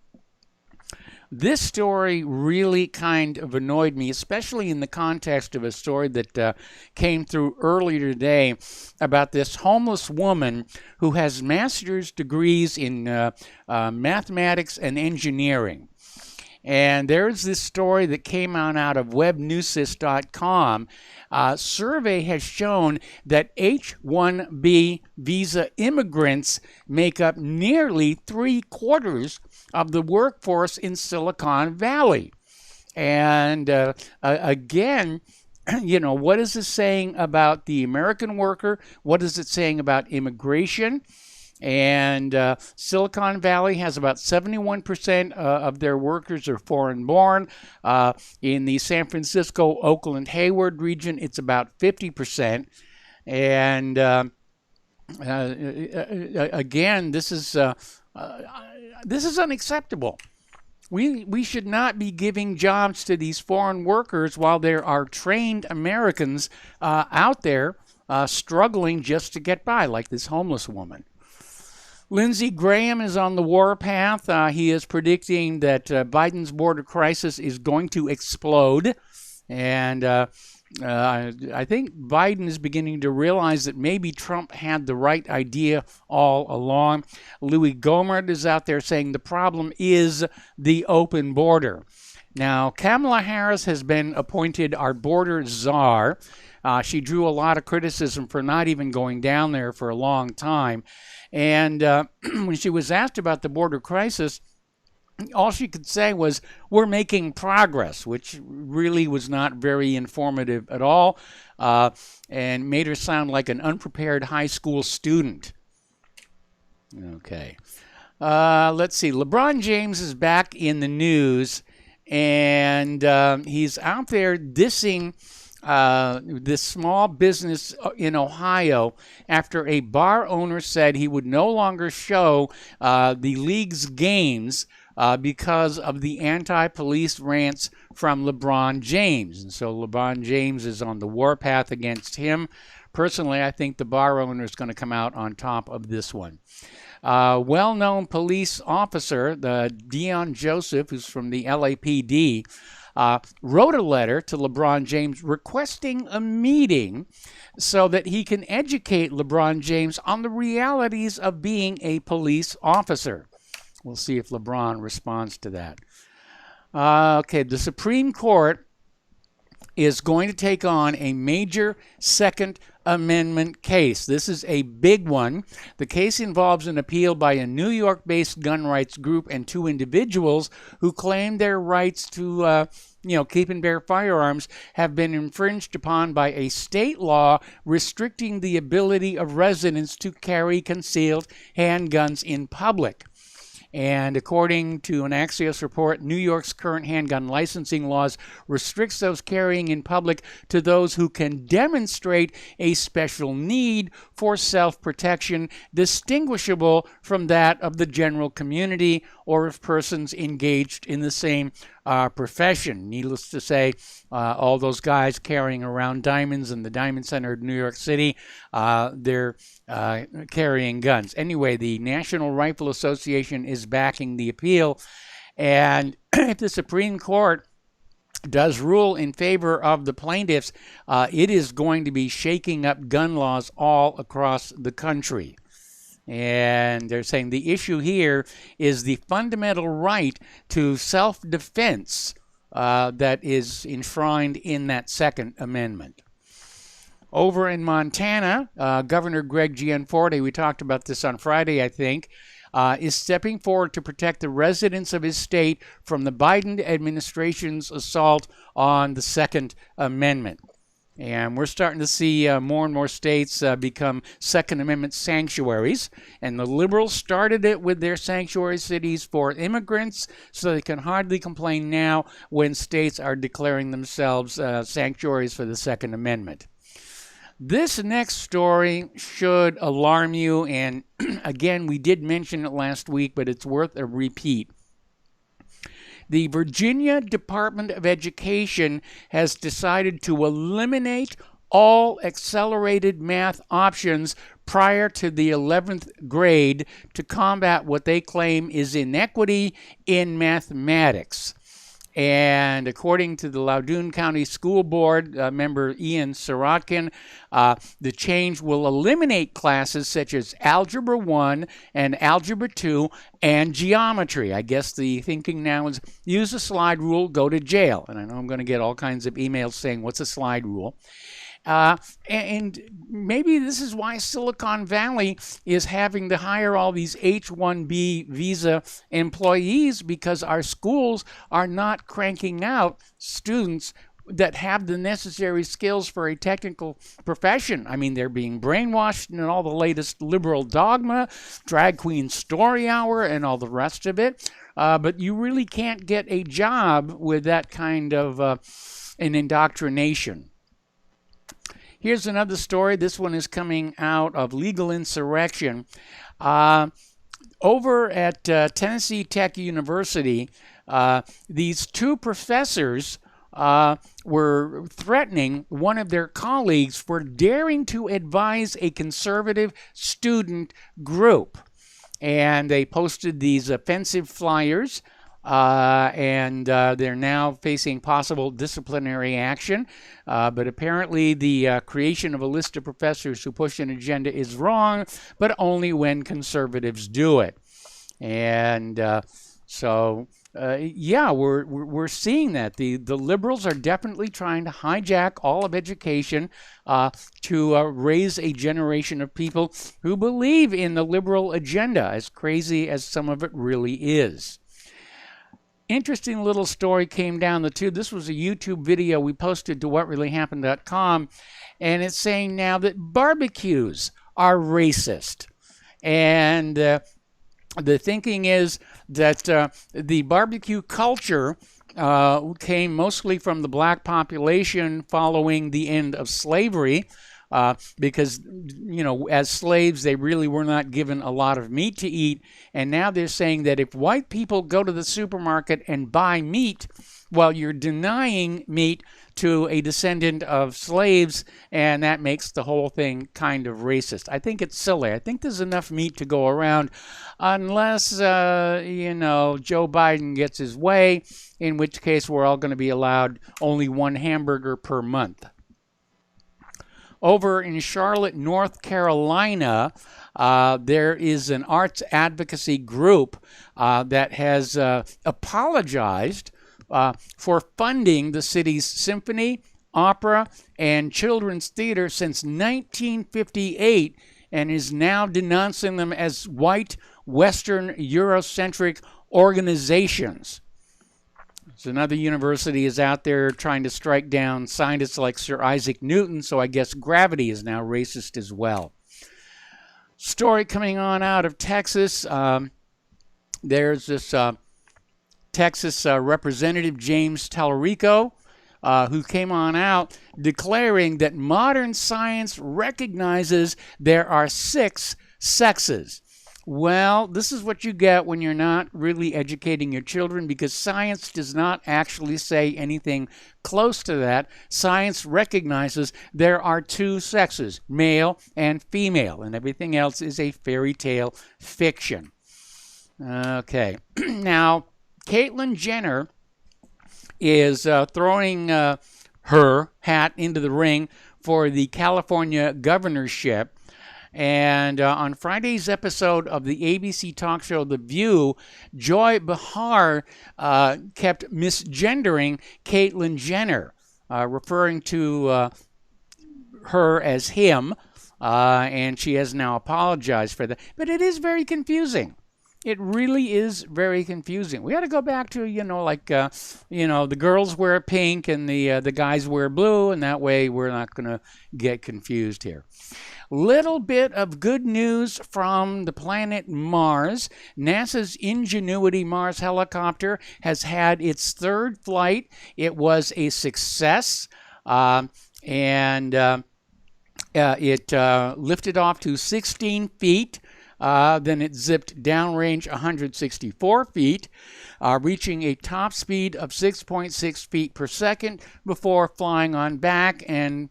This story really kind of annoyed me, especially in the context of a story that came through earlier today about this homeless woman who has master's degrees in mathematics and engineering. And there's this story that came out of webnewsys.com. A survey has shown that H-1B visa immigrants make up nearly 3/4 of the workforce in Silicon Valley. And again, you know, what is this saying about the American worker? What is it saying about immigration? And Silicon Valley has about 71% of their workers are foreign-born. In the San Francisco, Oakland, Hayward region, it's about 50%. And again, this is unacceptable. We should not be giving jobs to these foreign workers while there are trained Americans out there struggling just to get by, like this homeless woman. Lindsey Graham is on the warpath. He is predicting that Biden's border crisis is going to explode. And I think Biden is beginning to realize that maybe Trump had the right idea all along. Louis Gohmert is out there saying the problem is the open border. Now, Kamala Harris has been appointed our border czar. She drew a lot of criticism for not even going down there for a long time. And when she was asked about the border crisis, all she could say was, we're making progress, which really was not very informative at all, and made her sound like an unprepared high school student. Okay. Let's see. LeBron James is back in the news, and he's out there dissing this small business in Ohio after a bar owner said he would no longer show the league's games because of the anti-police rants from LeBron James. And so LeBron James is on the warpath against him. Personally, I think the bar owner is going to come out on top of this one. Well-known police officer, the Dion Joseph, who's from the LAPD, wrote a letter to LeBron James requesting a meeting so that he can educate LeBron James on the realities of being a police officer. We'll see if LeBron responds to that. Okay, the Supreme Court is going to take on a major Second Amendment case. This is a big one. The case involves an appeal by a New York-based gun rights group and two individuals who claim their rights to keep and bear firearms have been infringed upon by a state law restricting the ability of residents to carry concealed handguns in public. And according to an Axios report, New York's current handgun licensing laws restricts those carrying in public to those who can demonstrate a special need for self-protection distinguishable from that of the general community or of persons engaged in the same profession. Needless to say, all those guys carrying around diamonds in the Diamond Center of New York City, they're carrying guns. Anyway, the National Rifle Association is backing the appeal, and if the Supreme Court does rule in favor of the plaintiffs, it is going to be shaking up gun laws all across the country. And they're saying the issue here is the fundamental right to self-defense that is enshrined in that Second Amendment. Over in Montana, Governor Greg Gianforte, we talked about this on Friday, I think, is stepping forward to protect the residents of his state from the Biden administration's assault on the Second Amendment. And we're starting to see more and more states become Second Amendment sanctuaries. And the liberals started it with their sanctuary cities for immigrants, so they can hardly complain now when states are declaring themselves sanctuaries for the Second Amendment. This next story should alarm you, and again, we did mention it last week, but it's worth a repeat. The Virginia Department of Education has decided to eliminate all accelerated math options prior to the 11th grade to combat what they claim is inequity in mathematics. And according to the Loudoun County School Board member Ian Sirotkin, the change will eliminate classes such as Algebra 1 and Algebra 2 and Geometry. I guess the thinking now is use a slide rule, go to jail. And I know I'm going to get all kinds of emails saying, what's a slide rule? And maybe this is why Silicon Valley is having to hire all these H-1B visa employees, because our schools are not cranking out students that have the necessary skills for a technical profession. I mean, they're being brainwashed in all the latest liberal dogma, drag queen story hour, and all the rest of it. But you really can't get a job with that kind of an indoctrination. Here's another story. This one is coming out of Legal Insurrection. Over at Tennessee Tech University, these two professors were threatening one of their colleagues for daring to advise a conservative student group. And they posted these offensive flyers. And they're now facing possible disciplinary action. But apparently the creation of a list of professors who push an agenda is wrong, but only when conservatives do it. And we're seeing that. The liberals are definitely trying to hijack all of education to raise a generation of people who believe in the liberal agenda, as crazy as some of it really is. Interesting little story came down the tube. This was a YouTube video we posted to whatreallyhappened.com, and it's saying now that barbecues are racist. And the thinking is that the barbecue culture came mostly from the black population following the end of slavery. Because, as slaves, they really were not given a lot of meat to eat. And now they're saying that if white people go to the supermarket and buy meat, well, you're denying meat to a descendant of slaves, and that makes the whole thing kind of racist. I think it's silly. I think there's enough meat to go around unless, Joe Biden gets his way, in which case we're all going to be allowed only one hamburger per month. Over in Charlotte, North Carolina, there is an arts advocacy group that has apologized for funding the city's symphony, opera, and children's theater since 1958 and is now denouncing them as white, Western, Eurocentric organizations. So another university is out there trying to strike down scientists like Sir Isaac Newton, so I guess gravity is now racist as well. Story coming on out of Texas. There's this Texas Representative James Tallarico who came on out declaring that modern science recognizes there are 6 sexes. Well, this is what you get when you're not really educating your children, because science does not actually say anything close to that. Science recognizes there are 2 sexes, male and female, and everything else is a fairy tale fiction. Okay. Now, Caitlyn Jenner is throwing her hat into the ring for the California governorship. And on Friday's episode of the ABC talk show The View, Joy Behar kept misgendering Caitlyn Jenner, referring to her as him, and she has now apologized for that. But it is very confusing. It really is very confusing. We got to go back to, the girls wear pink and the guys wear blue, and that way we're not going to get confused here. Little bit of good news from the planet Mars. NASA's Ingenuity Mars helicopter has had its 3rd flight. It was a success, and it lifted off to 16 feet. Then it zipped downrange 164 feet, reaching a top speed of 6.6 feet per second before flying on back and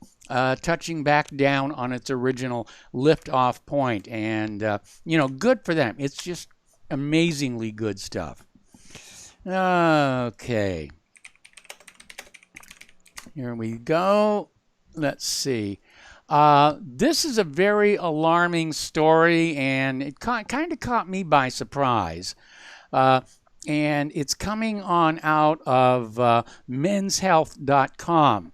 touching back down on its original liftoff point. And, good for them. It's just amazingly good stuff. Okay. Here we go. Let's see. This is a very alarming story, and it kind of caught me by surprise. And it's coming on out of menshealth.com.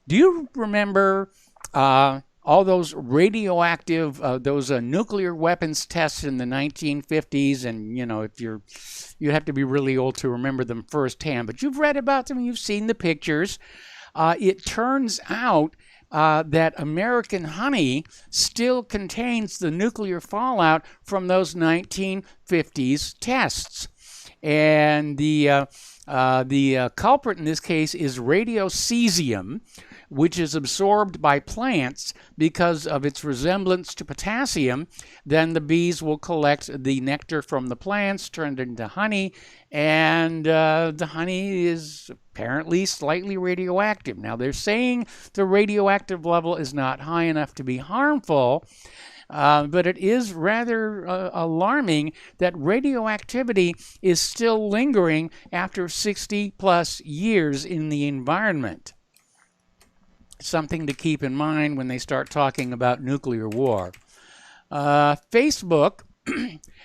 Do you remember all those radioactive, those nuclear weapons tests in the 1950s? And, if you have to be really old to remember them firsthand, but you've read about them, you've seen the pictures. It turns out that American honey still contains the nuclear fallout from those 1950s tests. And the culprit in this case is radiocesium, which is absorbed by plants because of its resemblance to potassium. Then the bees will collect the nectar from the plants, turn it into honey, and the honey is apparently slightly radioactive. Now, they're saying the radioactive level is not high enough to be harmful, but it is rather alarming that radioactivity is still lingering after 60-plus years in the environment. Something to keep in mind when they start talking about nuclear war. Facebook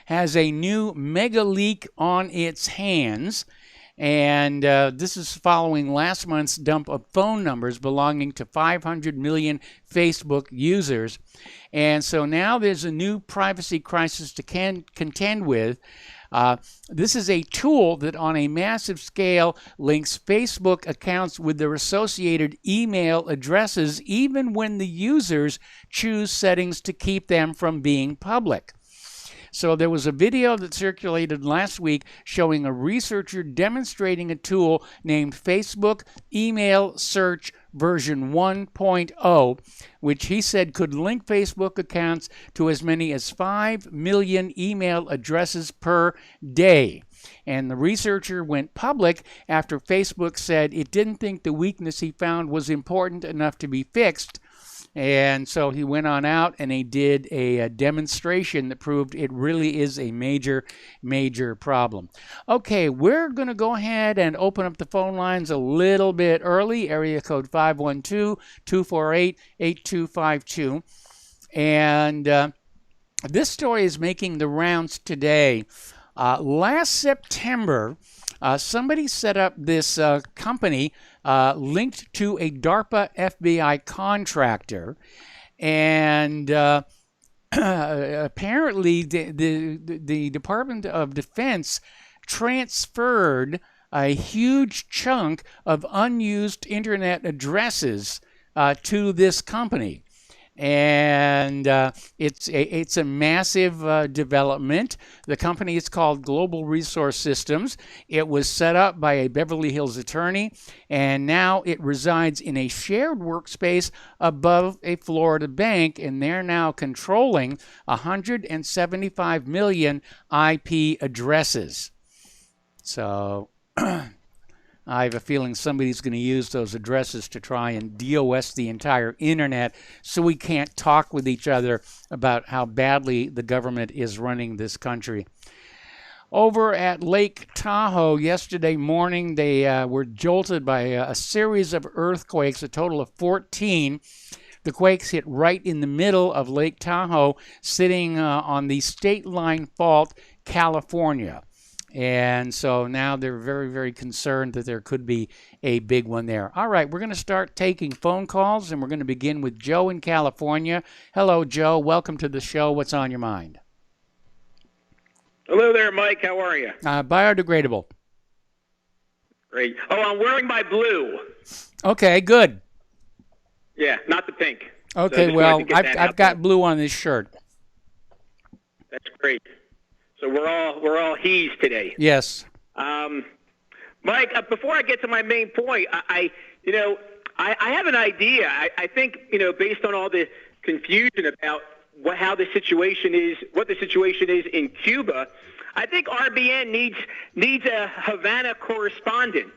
has a new mega leak on its hands, and this is following last month's dump of phone numbers belonging to 500 million Facebook users. And so now there's a new privacy crisis to contend with. This is a tool that on a massive scale links Facebook accounts with their associated email addresses, even when the users choose settings to keep them from being public. So there was a video that circulated last week showing a researcher demonstrating a tool named Facebook Email Search version 1.0, which he said could link Facebook accounts to as many as 5 million email addresses per day. And the researcher went public after Facebook said it didn't think the weakness he found was important enough to be fixed. And so he went on out and he did a demonstration that proved it really is a major, major problem. Okay, we're going to go ahead and open up the phone lines a little bit early. Area code 512-248-8252. And this story is making the rounds today. Last September, somebody set up this company linked to a DARPA FBI contractor, and apparently the Department of Defense transferred a huge chunk of unused internet addresses to this company. And it's a massive development. The company is called Global Resource Systems. It was set up by a Beverly Hills attorney, and now it resides in a shared workspace above a Florida bank, and they're now controlling 175 million IP addresses. So I have a feeling somebody's going to use those addresses to try and DOS the entire internet so we can't talk with each other about how badly the government is running this country. Over at Lake Tahoe yesterday morning, they were jolted by a series of earthquakes, a total of 14. The quakes hit right in the middle of Lake Tahoe, sitting on the state line fault, California. And so now they're very, very concerned that there could be a big one there. All right, we're going to start taking phone calls, and we're going to begin with Joe in California. Hello, Joe. Welcome to the show. What's on your mind? Hello there, Mike. How are you? Biodegradable. Great. Oh, I'm wearing my blue. Okay, good. Yeah, not the pink. Okay, so well, I've got blue on this shirt. That's great. So we're all he's today. Yes. Mike, before I get to my main point, I have an idea. I think, based on all the confusion about what the situation is in Cuba, I think RBN needs a Havana correspondent.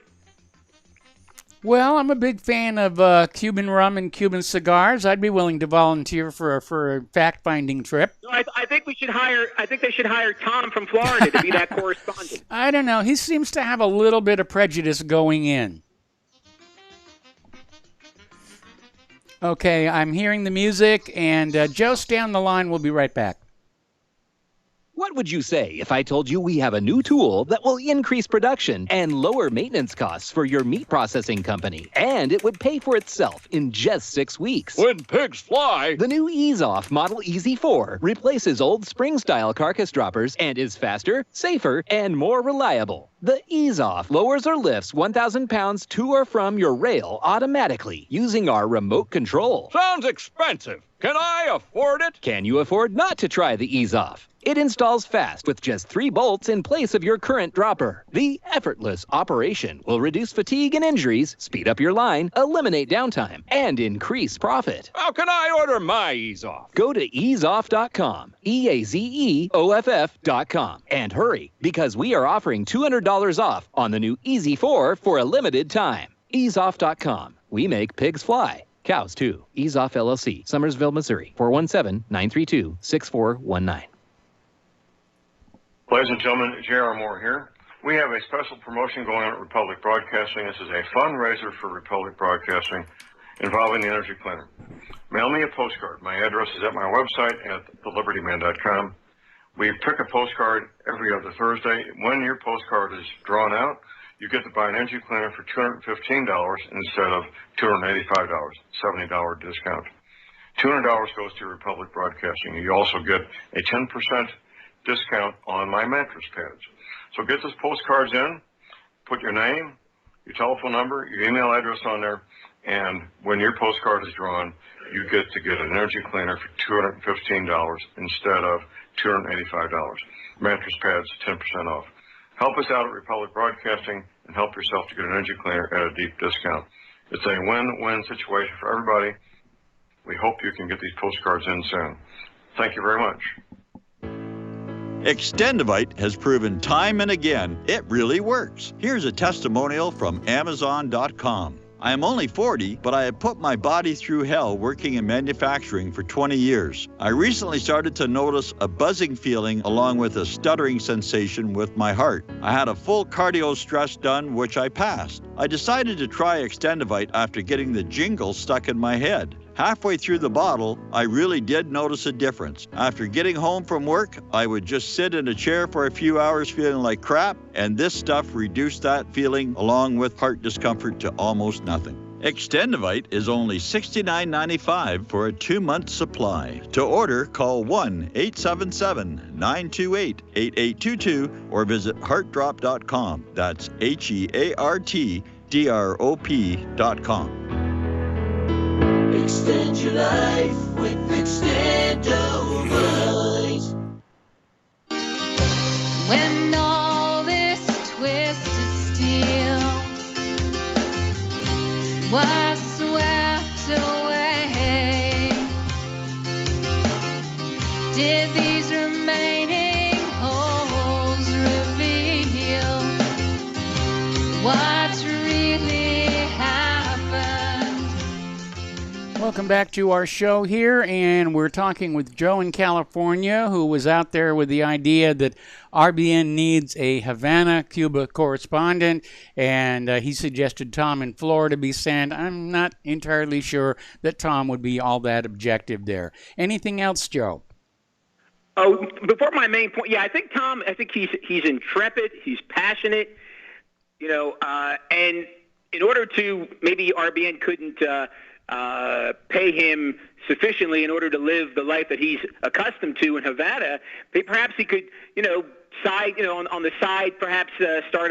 Well, I'm a big fan of Cuban rum and Cuban cigars. I'd be willing to volunteer for a fact-finding trip. No, I think we should hire. I think they should hire Tom from Florida to be that correspondent. I don't know. He seems to have a little bit of prejudice going in. Okay, I'm hearing the music, and Joe, stay on the line. We'll be right back. What would you say if I told you we have a new tool that will increase production and lower maintenance costs for your meat processing company? And it would pay for itself in just 6 weeks. When pigs fly! The new Ease Off Model Easy 4 replaces old spring-style carcass droppers and is faster, safer, and more reliable. The Ease Off lowers or lifts 1,000 pounds to or from your rail automatically using our remote control. Sounds expensive. Can I afford it? Can you afford not to try the Ease Off? It installs fast with just 3 bolts in place of your current dropper. The effortless operation will reduce fatigue and injuries, speed up your line, eliminate downtime, and increase profit. How can I order my Ease Off? Go to easeoff.com, EAZEOFF.com, and hurry, because we are offering $200 off on the new Easy 4 for a limited time. Easeoff.com. We make pigs fly. Cows, too. Ease Off LLC, Summersville, Missouri, 417-932-6419. Ladies and gentlemen, J.R. Moore here. We have a special promotion going on at Republic Broadcasting. This is a fundraiser for Republic Broadcasting involving the Energy Cleaner. Mail me a postcard. My address is at my website at thelibertyman.com. We pick a postcard every other Thursday. When your postcard is drawn out, you get to buy an Energy Cleaner for $215 instead of $285, $70 discount. $200 goes to Republic Broadcasting. You also get a 10% discount on my mattress pads. So get those postcards in, put your name, your telephone number, your email address on there, and when your postcard is drawn, you get an energy cleaner for $215 instead of $285. Mattress pads, 10% off. Help us out at Republic Broadcasting and help yourself to get an energy cleaner at a deep discount. It's a win-win situation for everybody. We hope you can get these postcards in soon. Thank you very much. Extendivite has proven time and again it really works. Here's a testimonial from Amazon.com. I am only 40, but I have put my body through hell working in manufacturing for 20 years. I recently started to notice a buzzing feeling along with a stuttering sensation with my heart. I had a full cardio stress done, which I passed. I decided to try Extendivite after getting the jingle stuck in my head. Halfway through the bottle, I really did notice a difference. After getting home from work, I would just sit in a chair for a few hours feeling like crap, and this stuff reduced that feeling along with heart discomfort to almost nothing. Extendivite is only $69.95 for a 2-month supply. To order, call 1-877-928-8822 or visit heartdrop.com. That's HEARTDROP.com. Extend your life with Extendivite. When all this twisted steel was swept away, did these remaining holes reveal what's really happened? Welcome back to our show here, and we're talking with Joe in California, who was out there with the idea that RBN needs a Havana, Cuba correspondent, and he suggested Tom in Florida be sent. I'm not entirely sure that Tom would be all that objective there. Anything else, Joe? Oh, before my main point, yeah, I think Tom, he's intrepid, he's passionate, and in order to, maybe RBN couldn't pay him sufficiently in order to live the life that he's accustomed to in Havana. Perhaps he could, on the side, perhaps start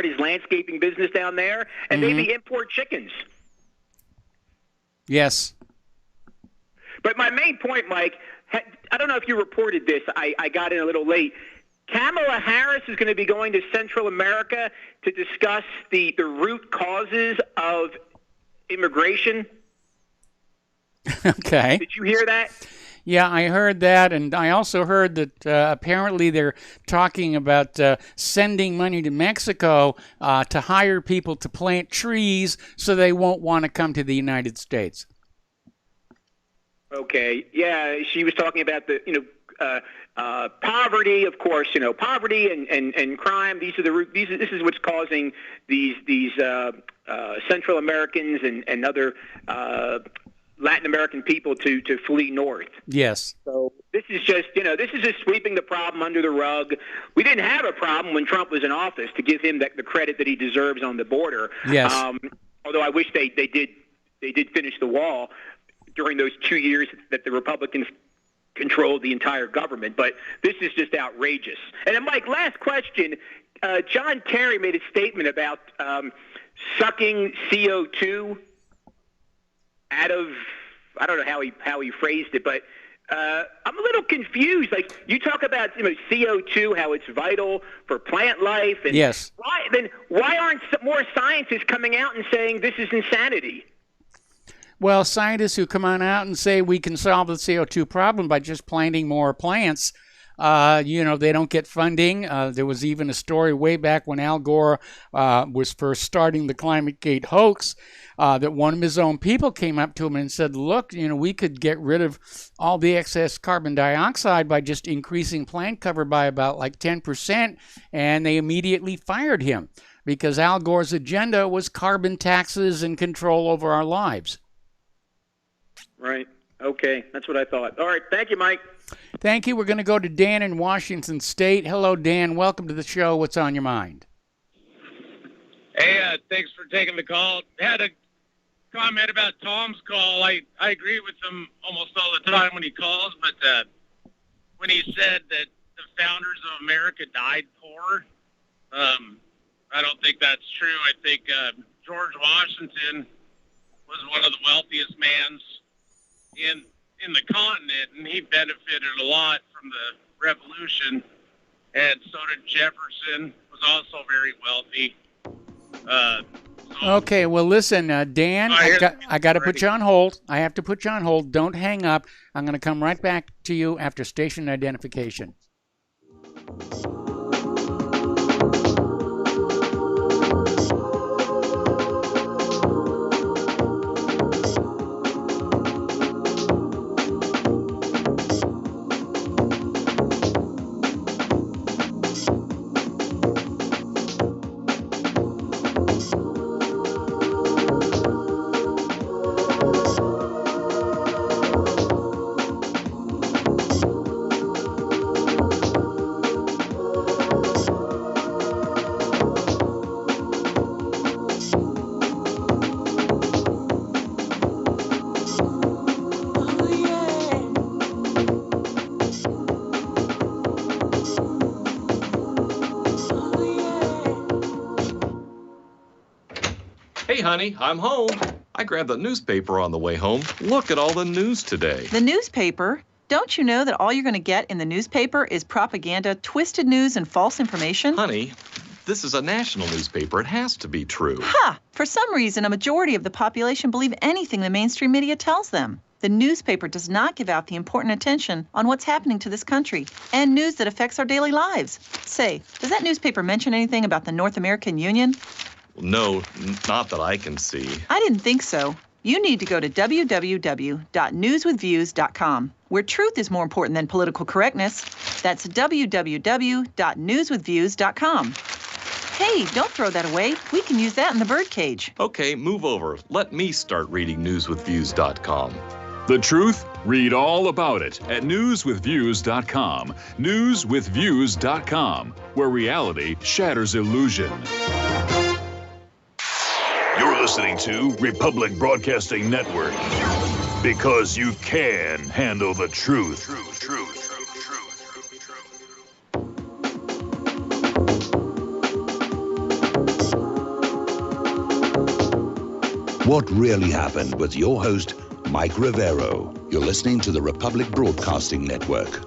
his landscaping business down there, and maybe import chickens. Yes. But my main point, Mike, I don't know if you reported this. I got in a little late. Kamala Harris is going to be going to Central America to discuss the root causes of immigration. Okay. Did you hear that? Yeah, I heard that, and I also heard that apparently they're talking about sending money to Mexico to hire people to plant trees so they won't want to come to the United States. Okay. Yeah, she was talking about the poverty, of course. Poverty and crime. These are the root. This is what's causing these Central Americans and other Latin American people to flee north. Yes. So this is just sweeping the problem under the rug. We didn't have a problem when Trump was in office, to give him the credit that he deserves on the border. Yes. Although I wish they did finish the wall during those 2 years that the Republicans controlled the entire government. But this is just outrageous. And then, Mike, last question. John Kerry made a statement about sucking CO2 out of, I don't know how he phrased it, but I'm a little confused. Like, you talk about CO2, how it's vital for plant life, and yes. Why aren't more scientists coming out and saying this is insanity? Well, scientists who come on out and say we can solve the CO2 problem by just planting more plants, they don't get funding. There was even a story way back when Al Gore was first starting the ClimateGate hoax, that one of his own people came up to him and said, look, we could get rid of all the excess carbon dioxide by just increasing plant cover by about like 10%, and they immediately fired him because Al Gore's agenda was carbon taxes and control over our lives. Right. Okay. That's what I thought. All right. Thank you, Mike. Thank you. We're going to go to Dan in Washington State. Hello, Dan. Welcome to the show. What's on your mind? Hey, thanks for taking the call. Had a comment about Tom's call. I agree with him almost all the time when he calls, but when he said that the founders of America died poor, I don't think that's true. I think George Washington was one of the wealthiest mans in the continent, and he benefited a lot from the Revolution. And so did Jefferson, was also very wealthy. Okay, well, listen, Dan, I got to put you on hold. I have to put you on hold. Don't hang up. I'm going to come right back to you after station identification. Hey, honey, I'm home. I grabbed the newspaper on the way home. Look at all the news today. The newspaper? Don't you know that all you're going to get in the newspaper is propaganda, twisted news, and false information? Honey, this is a national newspaper. It has to be true. Ha! For some reason, a majority of the population believe anything the mainstream media tells them. The newspaper does not give out the important attention on what's happening to this country and news that affects our daily lives. Say, does that newspaper mention anything about the North American Union? No, not that I can see. I didn't think so. You need to go to www.newswithviews.com, where truth is more important than political correctness. That's www.newswithviews.com. Hey, don't throw that away. We can use that in the birdcage. Okay, move over. Let me start reading newswithviews.com. The truth? Read all about it at newswithviews.com. Newswithviews.com, where reality shatters illusion. You're listening to Republic Broadcasting Network. Because you can handle the truth. What really happened with your host, Mike Rivero. You're listening to the Republic Broadcasting Network,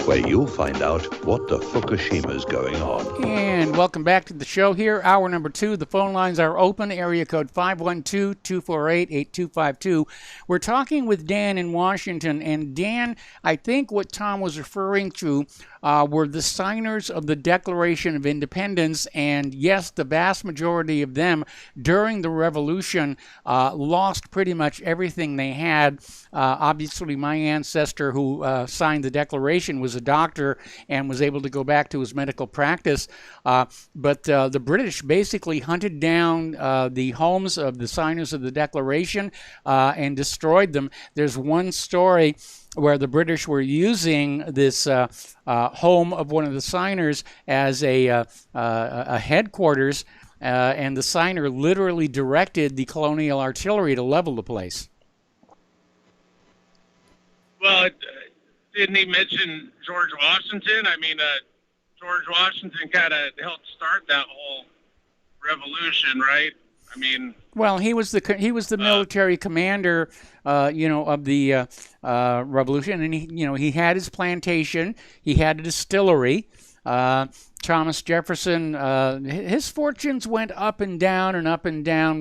where you'll find out what the Fukushima's going on. And welcome back to the show here. Hour number 2. The phone lines are open. Area code 512-248-8252. We're talking with Dan in Washington. And Dan, I think what Tom was referring to were the signers of the Declaration of Independence. And yes, the vast majority of them during the Revolution lost pretty much everything they had. Obviously, my ancestor who signed the Declaration was a doctor and was able to go back to his medical practice. But the British basically hunted down the homes of the signers of the Declaration and destroyed them. There's one story where the British were using this home of one of the signers as a headquarters, and the signer literally directed the colonial artillery to level the place. Well, didn't he mention George Washington? I mean, George Washington kind of helped start that whole revolution, right? I mean, well, he was the military commander, of the revolution, and he had his plantation, he had a distillery. Thomas Jefferson, his fortunes went up and down,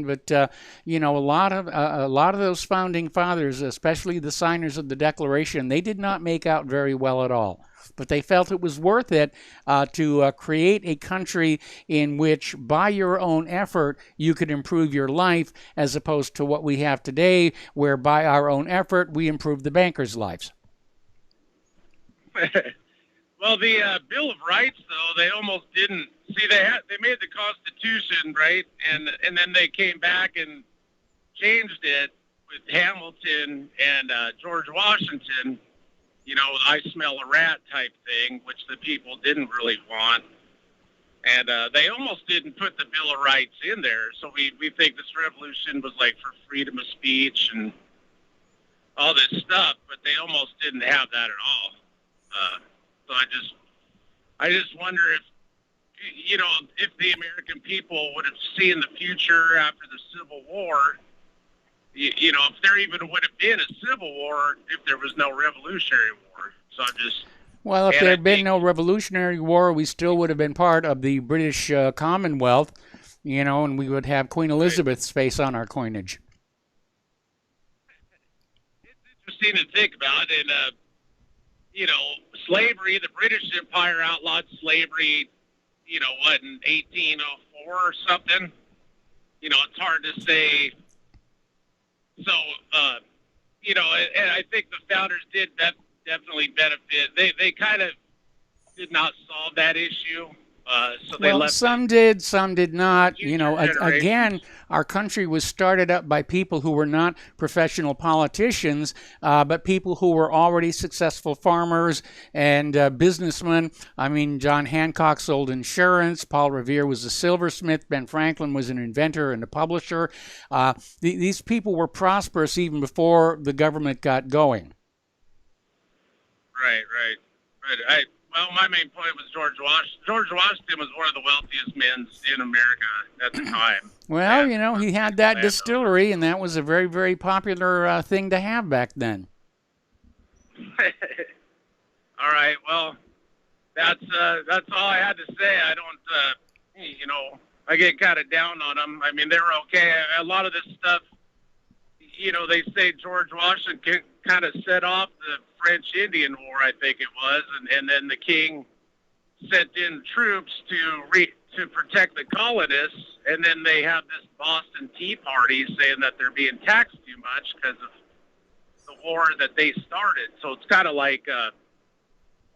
but a lot of those founding fathers, especially the signers of the Declaration, they did not make out very well at all. But they felt it was worth it to create a country in which, by your own effort, you could improve your life, as opposed to what we have today, where by our own effort we improve the bankers' lives. Well, the Bill of Rights, though, they almost didn't. See, they made the Constitution, right? And then they came back and changed it with Hamilton and George Washington. I smell a rat type thing, which the people didn't really want. And they almost didn't put the Bill of Rights in there. So we think this revolution was like for freedom of speech and all this stuff, but they almost didn't have that at all. So I just wonder if, you know, if the American people would have seen the future after the Civil War, you know, if there even would have been a Civil War if there was no Revolutionary War. So I'm just... Well, if there had been no Revolutionary War, we still would have been part of the British Commonwealth, you know, and we would have Queen Elizabeth's face on our coinage. It's interesting to think about. And, you know, slavery, the British Empire outlawed slavery, you know, what, in 1804 or something? You know, it's hard to say. So, you know, and I think the founders did definitely benefit. They kind of did not solve that issue. So they left some did, some did not. You know, again, our country was started up by people who were not professional politicians, but people who were already successful farmers and businessmen. I mean, John Hancock sold insurance. Paul Revere was a silversmith. Ben Franklin was an inventor and a publisher. These people were prosperous even before the government got going. Right. Well, my main point was George Washington. George Washington was one of the wealthiest men in America at the time. Well, you know, he had that distillery, and that was a very, very popular thing to have back then. All right. Well, that's all I had to say. I don't, you know, I get kind of down on them. I mean, they were okay. A lot of this stuff, you know, they say George Washington kind of set off the French Indian War, I think it was, and then the king sent in troops to protect the colonists, and then they have this Boston Tea Party saying that they're being taxed too much because of the war that they started. So it's kind of like,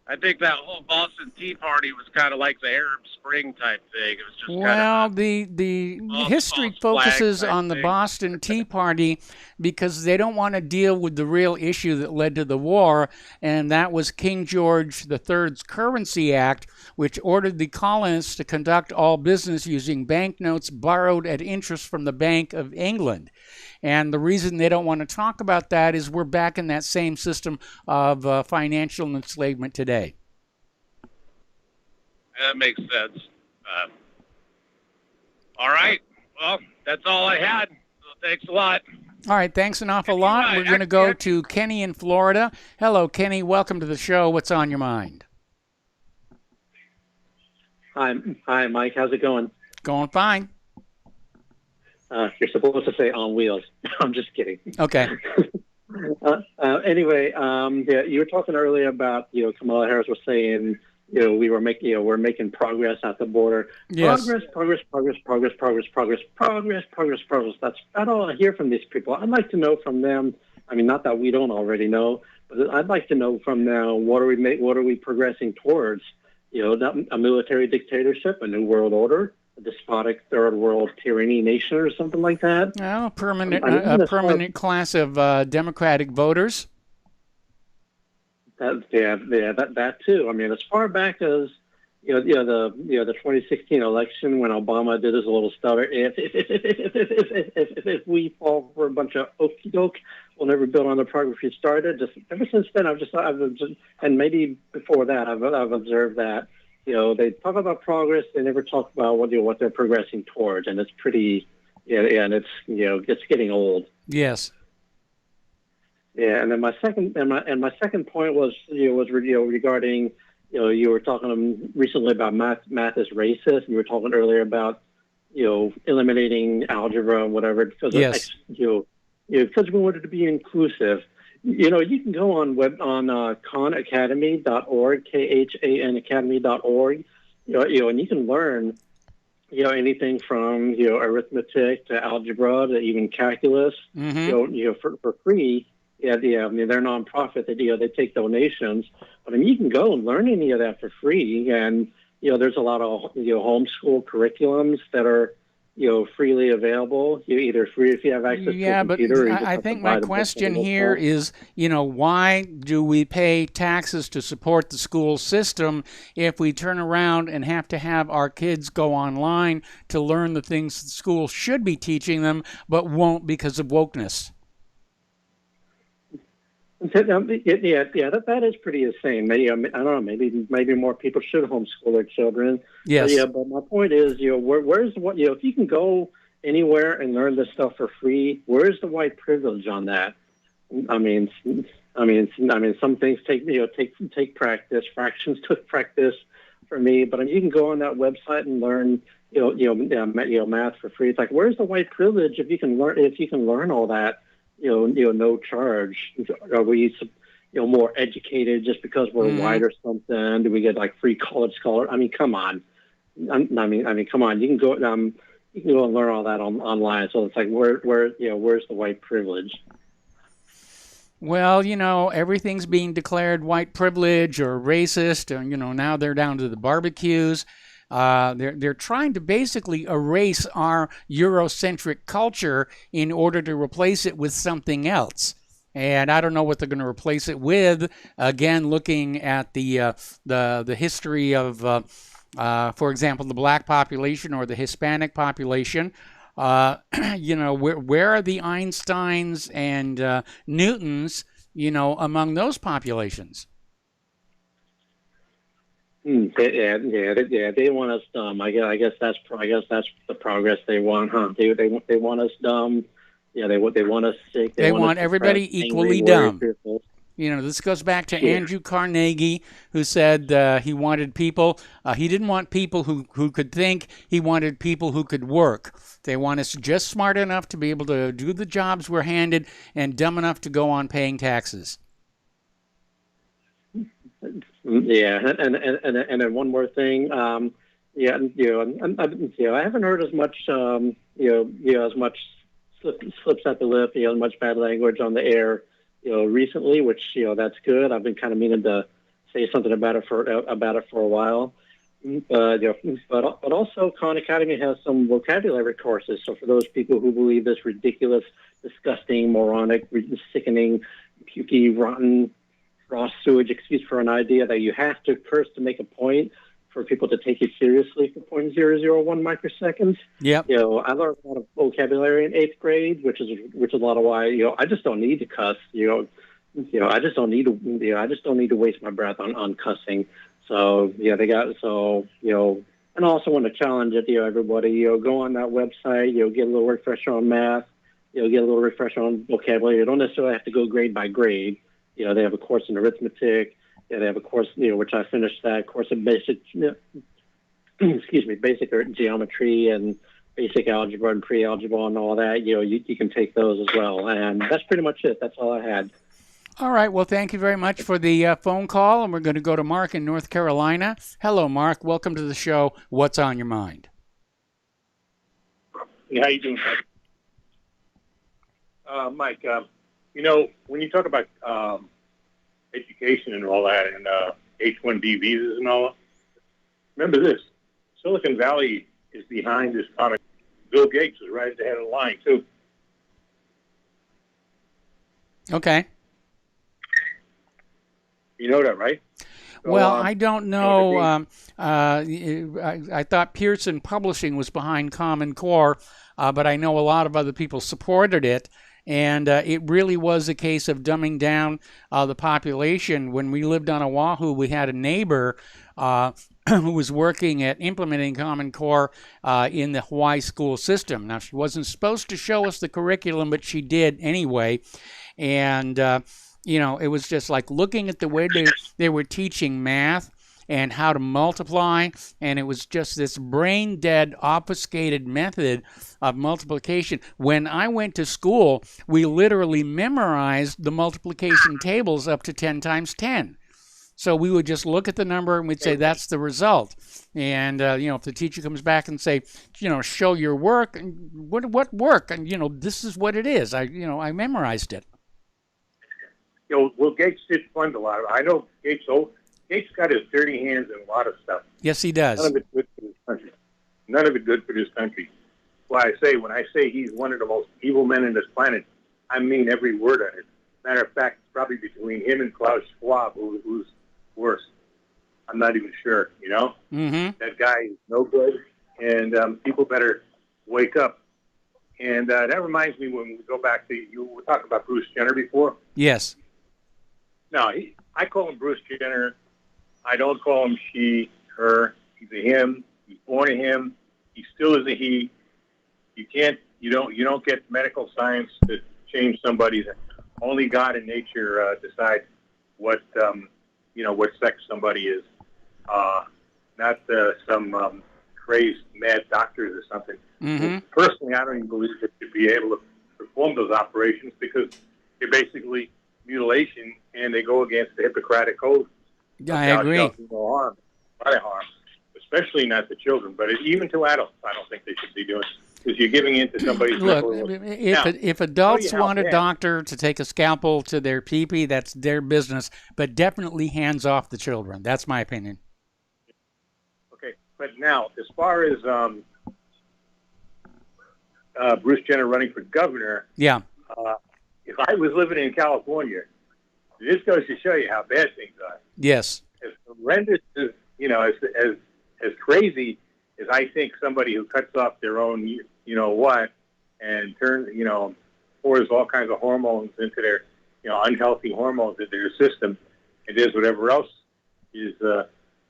I think that whole Boston Tea Party was kind of like the Arab Spring type thing. It was just well, the history focuses on the Boston Tea Party because they don't want to deal with the real issue that led to the war, and that was King George III's Currency Act, which ordered the colonists to conduct all business using banknotes borrowed at interest from the Bank of England. And the reason they don't want to talk about that is we're back in that same system of financial enslavement today. That makes sense. All right. Well, that's all I had. So thanks a lot. All right. Thanks an awful lot. We're going to go to Kenny in Florida. Hello, Kenny. Welcome to the show. What's on your mind? Hi, Mike. How's it going? Going fine. You're supposed to say on wheels. I'm just kidding. Okay. Anyway, yeah, you were talking earlier about, you know, Kamala Harris was saying, you know, we're making progress at the border. Yes. Progress. That's all I hear from these people. I'd like to know from them. I mean, not that we don't already know, but I'd like to know from them what are we progressing towards? You know, a military dictatorship, a new world order, a despotic third world tyranny nation, or something like that. Well, a permanent class of Democratic voters. That too. I mean, as far back as the 2016 election when Obama did his little stutter, if we fall for a bunch of okie doke, we'll never build on the progress we started. Just ever since then, I've just and maybe before that, I've observed that, you know, they talk about progress, they never talk about what they're progressing towards, and it's pretty, and it's, you know, it's getting old. Yes. Yeah, and then my second point was regarding, you know, you were talking recently about math is racist, and you were talking earlier about, you know, eliminating algebra and whatever because because we wanted to be inclusive. You know, you can go on khanacademy.org, KHAN academy.org, you know, and you can learn, you know, anything from, you know, arithmetic to algebra to even calculus, you know, for free. Yeah. I mean, they're nonprofit. They take donations. I mean, you can go and learn any of that for free. And, you know, there's a lot of, you know, homeschool curriculums that are, you know, freely available. You either free if you have access to a computer. Yeah, but I think my question here is, you know, why do we pay taxes to support the school system if we turn around and have to have our kids go online to learn the things the school should be teaching them but won't because of wokeness? That is pretty insane. Maybe I don't know. Maybe more people should homeschool their children. Yes. But my point is, where's what if you can go anywhere and learn this stuff for free, where's the white privilege on that? I mean, some things take practice. Fractions took practice for me, but you can go on that website and learn math for free. It's like, where's the white privilege if you can learn all that? No charge. Are we, more educated just because we're white or something? Do we get like free college scholar? I mean, come on. Come on. You can go and learn all that online. So it's like, where's the white privilege? Well, everything's being declared white privilege or racist. Now they're down to the barbecues. They're trying to basically erase our Eurocentric culture in order to replace it with something else. And I don't know what they're going to replace it with. Again, looking at the history of, for example, the black population or the Hispanic population. Where are the Einsteins and Newtons, among those populations? They want us dumb. I guess that's the progress they want, huh? They want us dumb. Yeah, they want us sick. They want everybody equally dumb. Fearful. This goes back to Andrew Carnegie, who said he wanted people. He didn't want people who could think. He wanted people who could work. They want us just smart enough to be able to do the jobs we're handed and dumb enough to go on paying taxes. Yeah, and then one more thing. I haven't heard as much, as much slips at the lip, much bad language on the air, recently, which that's good. I've been kind of meaning to say something about it for a while. But also Khan Academy has some vocabulary courses. So for those people who believe this ridiculous, disgusting, moronic, sickening, pukey, rotten, raw sewage excuse for an idea that you have to first to make a point for people to take you seriously for 0.001 microseconds. Yep. I learned a lot of vocabulary in 8th grade, which is a lot of why I just don't need to cuss. I just don't need to waste my breath on cussing. So and I also want to challenge it, everybody, go on that website, get a little refresher on math, get a little refresher on vocabulary. You don't necessarily have to go grade by grade. They have a course in arithmetic. They have a course, which I finished that course in basic geometry and basic algebra and pre-algebra and all that. You can take those as well. And that's pretty much it. That's all I had. All right. Well, thank you very much for the phone call. And we're going to go to Mark in North Carolina. Hello, Mark. Welcome to the show. What's on your mind? How you doing, Mike? When you talk about education and all that, and H-1B visas and all, remember this: Silicon Valley is behind this product. Bill Gates is right at the head of the line too. Okay. You know that, right? So, well, I don't know. I thought Pearson Publishing was behind Common Core, but I know a lot of other people supported it. And it really was a case of dumbing down the population. When we lived on Oahu, we had a neighbor who was working at implementing Common Core in the Hawaii school system. Now, she wasn't supposed to show us the curriculum, but she did anyway. And, it was just like looking at the way they were teaching math and how to multiply, and it was just this brain-dead, obfuscated method of multiplication. When I went to school, we literally memorized the multiplication tables up to 10 times 10. So we would just look at the number and we'd say, that's the result. And, if the teacher comes back and say, show your work, what work? And, this is what it is. I memorized it. Well, Gates did fund a lot of it. I know Gates got his dirty hands in a lot of stuff. Yes, he does. None of it good for this country. None of it good for this country. When I say he's one of the most evil men in this planet, I mean every word of it. Matter of fact, it's probably between him and Klaus Schwab, who's worse. I'm not even sure, Mm-hmm. That guy is no good, and people better wake up. And that reminds me when we go back to, you were talking about Bruce Jenner before. Yes. No, I call him Bruce Jenner. I don't call him she, her. He's a him. He's born a him. He still is a he. You don't get medical science to change somebody's. Only God and nature decide what sex somebody is. Not some crazed mad doctors or something. Mm-hmm. Personally, I don't even believe they should be able to perform those operations because they're basically mutilation and they go against the Hippocratic Code. I agree. No harm, body harm, especially not to children, but even to adults, I don't think they should be doing because you're giving in to somebody's Look, mental. if adults want a bad. doctor to take a scalpel to their pee-pee, that's their business, but definitely hands off the children. That's my opinion. Okay, but now, as far as Bruce Jenner running for governor, Yeah. If I was living in California, this goes to show you how bad things are. Yes. As horrendous as as crazy as I think somebody who cuts off their own, and pours all kinds of hormones into their, unhealthy hormones into their system, and does whatever else is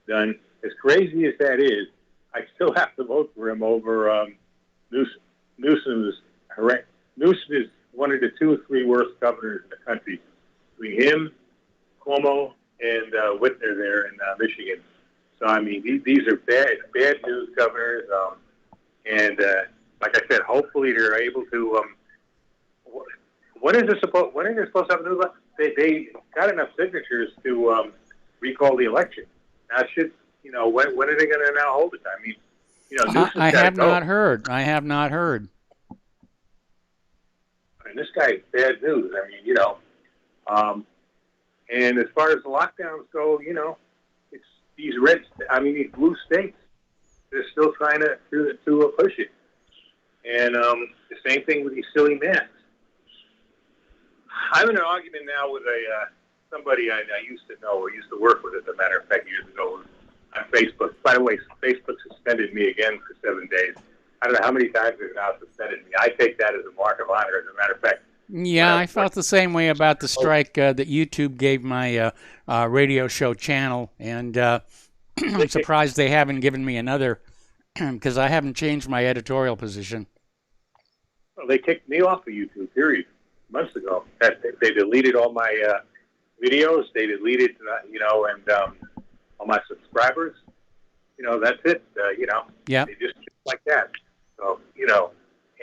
done. As crazy as that is, I still have to vote for him over Newsom. Newsom is one of the 2 or 3 worst governors in the country. Between him, Cuomo, and Whitner there in Michigan. So, I mean, these are bad news governors. And like I said, hopefully they're able to. When are they supposed to have news? They got enough signatures to recall the election. Now, when are they going to now hold it? I mean, I have not heard. I have not heard. And this guy's bad news. I mean, and as far as the lockdowns go, it's these these blue states, they're still trying to push it. And the same thing with these silly masks. I'm in an argument now with somebody I used to know or used to work with, as a matter of fact, years ago on Facebook. By the way, Facebook suspended me again for 7 days. I don't know how many times they've now suspended me. I take that as a mark of honor, as a matter of fact. Yeah, I felt the same way about the strike that YouTube gave my radio show channel, and I'm surprised they haven't given me another because I haven't changed my editorial position. Well, they kicked me off of YouTube, period, months ago. They deleted all my videos. They deleted, and all my subscribers. That's it. Yeah. They just like that. So,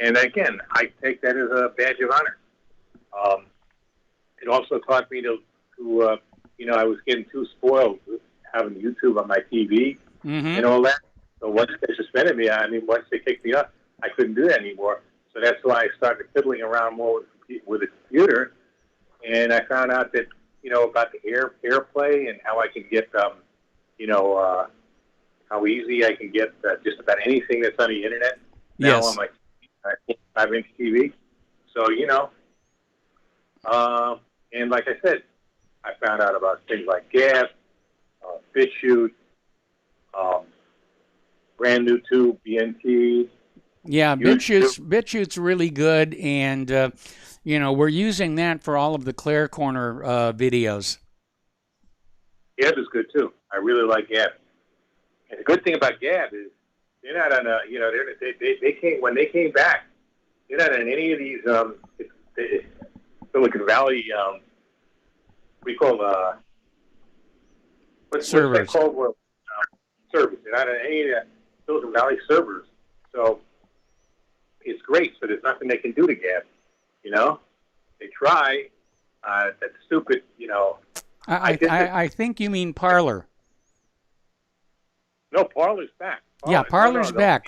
and again, I take that as a badge of honor. It also taught me to I was getting too spoiled with having YouTube on my TV and all that. So once they suspended me, once they kicked me off, I couldn't do that anymore. So that's why I started fiddling around more with the computer, and I found out that about the AirPlay and how I can get how easy I can get just about anything that's on the internet now on my 5-inch TV. So, and like I said, I found out about things like Gab, BitChute, brand new tube, BNT. Yeah, BitChute's really good, and, we're using that for all of the Claire Corner videos. Gab is good, too. I really like Gab. And the good thing about Gab is they're not on when they came back, they're not on any of these Silicon Valley we call servers. What's that called? Servers. They're not on any of the Silicon Valley servers. So it's great. So there's nothing they can do to Gab. They try. That's stupid. I think you mean Parler. No, Parler's back. Parler's back.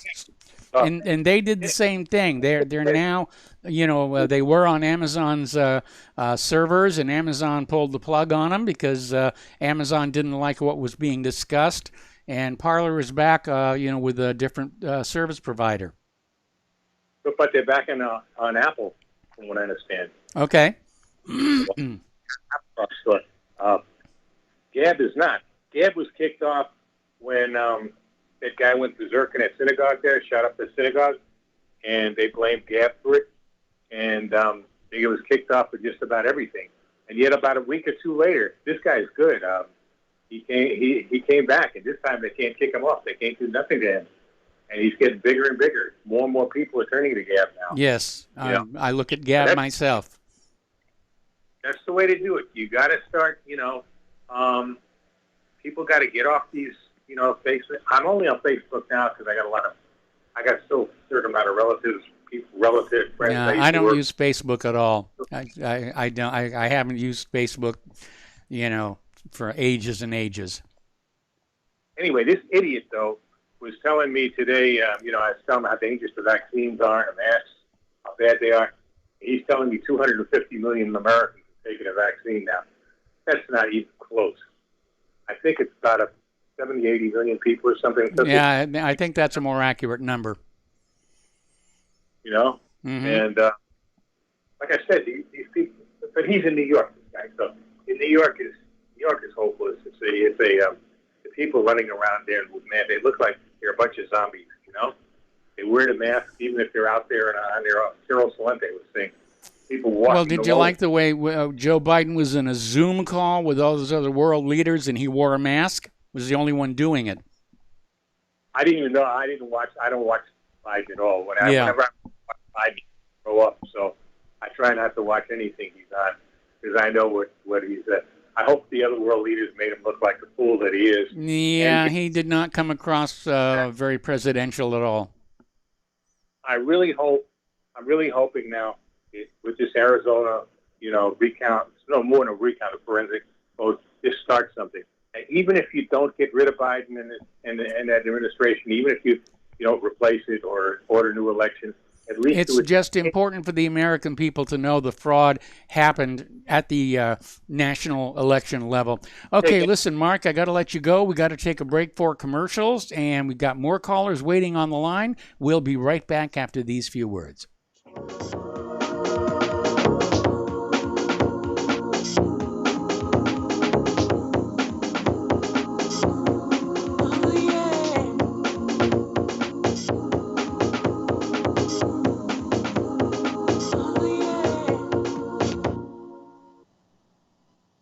And they did the same thing. They're now, they were on Amazon's servers, and Amazon pulled the plug on them because Amazon didn't like what was being discussed. And Parler is back, with a different service provider. But they're back on Apple, from what I understand. Okay. Gab is not. Gab was kicked off when that guy went berserk in that synagogue there, shot up the synagogue, and they blamed Gab for it. And it was kicked off for just about everything. And yet about a week or two later, this guy's good. He came back, and this time they can't kick him off. They can't do nothing to him. And he's getting bigger and bigger. More and more people are turning to Gab now. Yes, Yeah. I look at Gab myself. That's the way to do it. You got to start, people got to get off these, Facebook. I'm only on Facebook now because I got still a certain amount of relative friends. Yeah, I don't use Facebook at all. I don't. I haven't used Facebook, for ages and ages. Anyway, this idiot though was telling me today. I was telling him how dangerous the vaccines are and masks, how bad they are. He's telling me 250 million Americans have taken a vaccine now. That's not even close. I think it's about 70, 80 million people or something. Yeah, I think that's a more accurate number. Mm-hmm. And like I said, these people. But he's in New York, this guy. So in New York is hopeless. The people running around there with they look like they're a bunch of zombies. They wear the mask even if they're out there on their Cyril Salente was saying. People walking. Well, did you like the way Joe Biden was in a Zoom call with all those other world leaders and he wore a mask? Was the only one doing it? I didn't even know. I don't watch Biden at all. Whenever I watch Biden, I grow up. So I try not to watch anything he's on because I know what he's at. I hope the other world leaders made him look like the fool that he is. Yeah, he did not come across very presidential at all. I'm really hoping now with this Arizona, recount. No more than a recount of forensic votes. Just start something. And even if you don't get rid of Biden and that administration, even if you don't replace it or order new elections, at least it's just important for the American people to know the fraud happened at the national election level. Okay, listen, Mark, I got to let you go. We got to take a break for commercials, and we've got more callers waiting on the line. We'll be right back after these few words.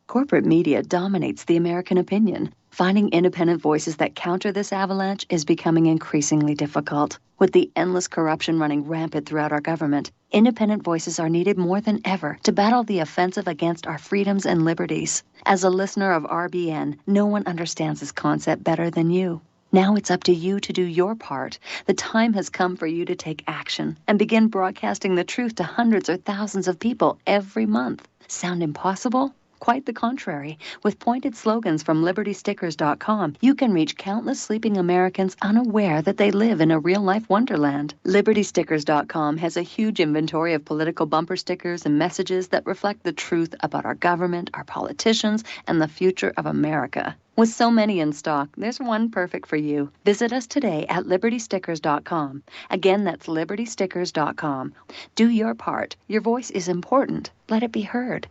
Corporate media dominates the American opinion. Finding independent voices that counter this avalanche is becoming increasingly difficult. With the endless corruption running rampant throughout our government, independent voices are needed more than ever to battle the offensive against our freedoms and liberties. As a listener of RBN, no one understands this concept better than you. Now it's up to you to do your part. The time has come for you to take action and begin broadcasting the truth to hundreds or thousands of people every month. Sound impossible? Quite the contrary. With pointed slogans from LibertyStickers.com, you can reach countless sleeping Americans unaware that they live in a real-life wonderland. LibertyStickers.com has a huge inventory of political bumper stickers and messages that reflect the truth about our government, our politicians, and the future of America. With so many in stock, there's one perfect for you. Visit us today at LibertyStickers.com. Again, that's LibertyStickers.com. Do your part. Your voice is important. Let it be heard.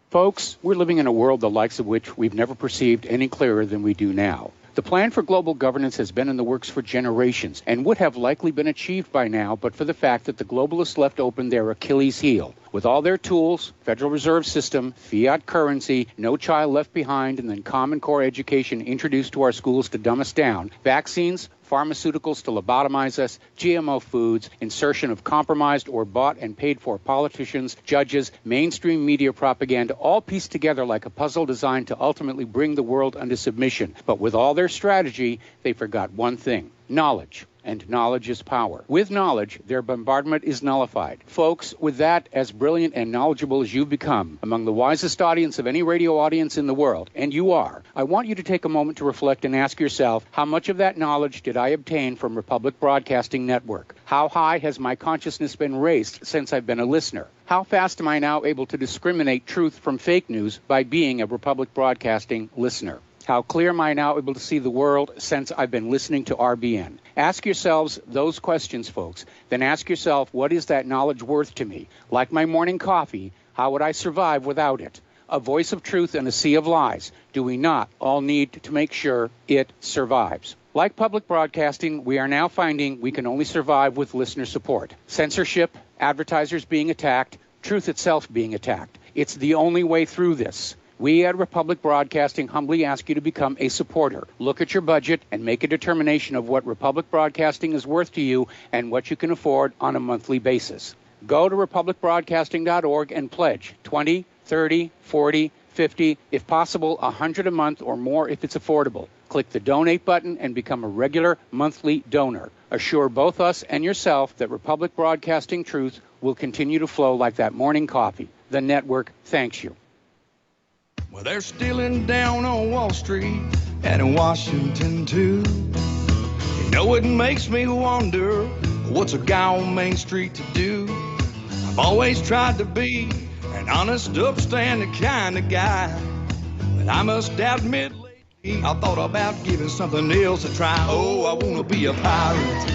Folks, we're living in a world the likes of which we've never perceived any clearer than we do now. The plan for global governance has been in the works for generations and would have likely been achieved by now but for the fact that the globalists left open their Achilles heel. With all their tools, Federal Reserve System, fiat currency, no child left behind, and then Common Core education introduced to our schools to dumb us down, vaccines, pharmaceuticals to lobotomize us, GMO foods, insertion of compromised or bought and paid for politicians, judges, mainstream media propaganda, all pieced together like a puzzle designed to ultimately bring the world under submission. But with all their strategy, they forgot one thing: knowledge. And knowledge is power. With knowledge, their bombardment is nullified. Folks, with that, as brilliant and knowledgeable as you've become, among the wisest audience of any radio audience in the world, and you are, I want you to take a moment to reflect and ask yourself, how much of that knowledge did I obtain from Republic Broadcasting Network? How high has my consciousness been raised since I've been a listener? How fast am I now able to discriminate truth from fake news by being a Republic Broadcasting listener? How clear am I now able to see the world since I've been listening to RBN? Ask yourselves those questions, folks. Then ask yourself, what is that knowledge worth to me? Like my morning coffee, how would I survive without it? A voice of truth in a sea of lies. Do we not all need to make sure it survives? Like public broadcasting, we are now finding we can only survive with listener support. Censorship, advertisers being attacked, truth itself being attacked. It's the only way through this. We at Republic Broadcasting humbly ask you to become a supporter. Look at your budget and make a determination of what Republic Broadcasting is worth to you and what you can afford on a monthly basis. Go to republicbroadcasting.org and pledge 20, 30, 40, 50, if possible, 100 a month or more if it's affordable. Click the donate button and become a regular monthly donor. Assure both us and yourself that Republic Broadcasting truth will continue to flow like that morning coffee. The network thanks you. Well, they're stealing down on Wall Street and in Washington too. You know it makes me wonder, what's a guy on Main Street to do? I've always tried to be an honest, upstanding kind of guy, but I must admit lately I thought about giving something else a try. Oh, I want to be a pirate.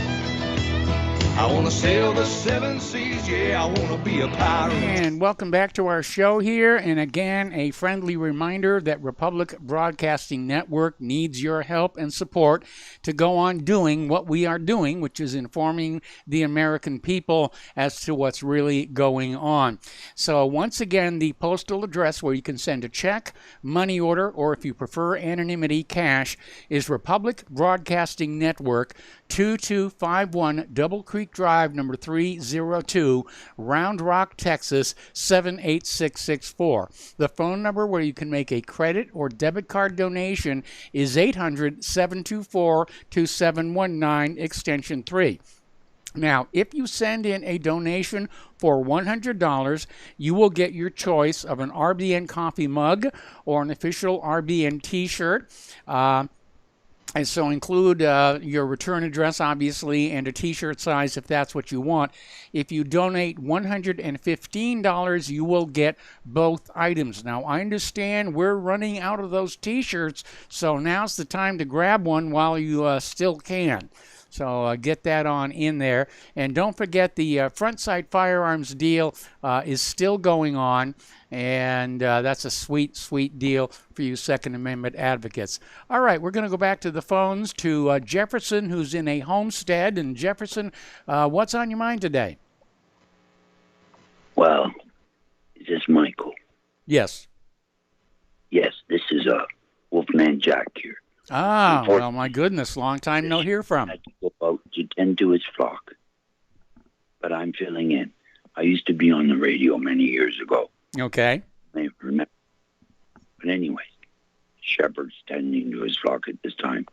I want to sail the seven seas, yeah, I want to be a pirate. And welcome back to our show here. And again, a friendly reminder that Republic Broadcasting Network needs your help and support to go on doing what we are doing, which is informing the American people as to what's really going on. So once again, the postal address where you can send a check, money order, or if you prefer anonymity, cash, is Republic Broadcasting Network, 2251 Double Creek Drive, number 302, Round Rock, Texas, 78664. The phone number where you can make a credit or debit card donation is 800-724-2719, extension 3. Now, if you send in a donation for $100, you will get your choice of an RBN coffee mug or an official RBN t-shirt. And so include your return address, obviously, and a t-shirt size if that's what you want. If you donate $115, you will get both items. Now, I understand we're running out of those t-shirts, so now's the time to grab one while you still can. So get that on in there. And don't forget the Front Sight Firearms deal is still going on. And that's a sweet, sweet deal for you Second Amendment advocates. All right, we're going to go back to the phones to Jefferson, who's in a homestead. And Jefferson, what's on your mind today? Well, is this Michael? Yes. Yes, this is Wolfman Jack here. Ah, well, my goodness, long time no hear from. Had to go out to tend to his flock, but I'm filling in. I used to be on the radio many years ago. Okay. I remember. But anyway, shepherd's tending to his flock at this time.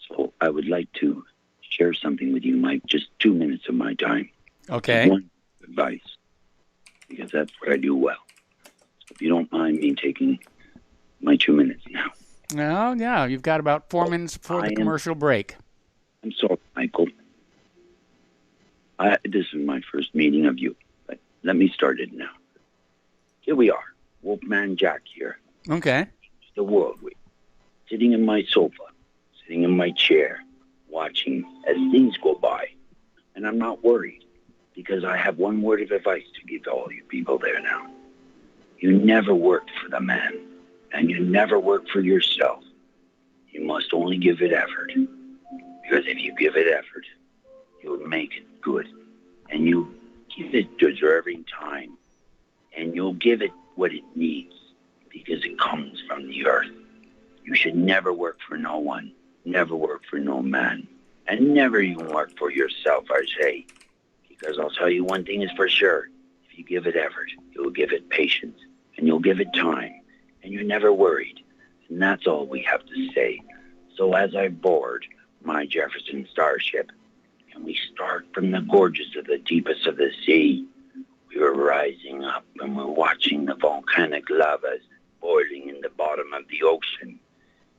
So I would like to share something with you, Mike, just 2 minutes of my time. Okay. One advice, because that's what I do well. So if you don't mind me taking my 2 minutes now. No, yeah, you've got about 4 minutes before the commercial break. I'm sorry, Michael. This is my first meeting of you, but let me start it now. Here we are, Wolfman Jack here. Okay. The world week. Sitting in my sofa, sitting in my chair, watching as things go by. And I'm not worried, because I have one word of advice to give to all you people there now. You never worked for the man. And you never work for yourself. You must only give it effort. Because if you give it effort, you'll make it good. And you give it deserving time. And you'll give it what it needs. Because it comes from the earth. You should never work for no one. Never work for no man. And never even work for yourself, I say. Because I'll tell you one thing is for sure. If you give it effort, you'll give it patience. And you'll give it time. And you're never worried. And that's all we have to say. So as I board my Jefferson Starship, and we start from the gorges of the deepest of the sea, we were rising up and we're watching the volcanic lavas boiling in the bottom of the ocean.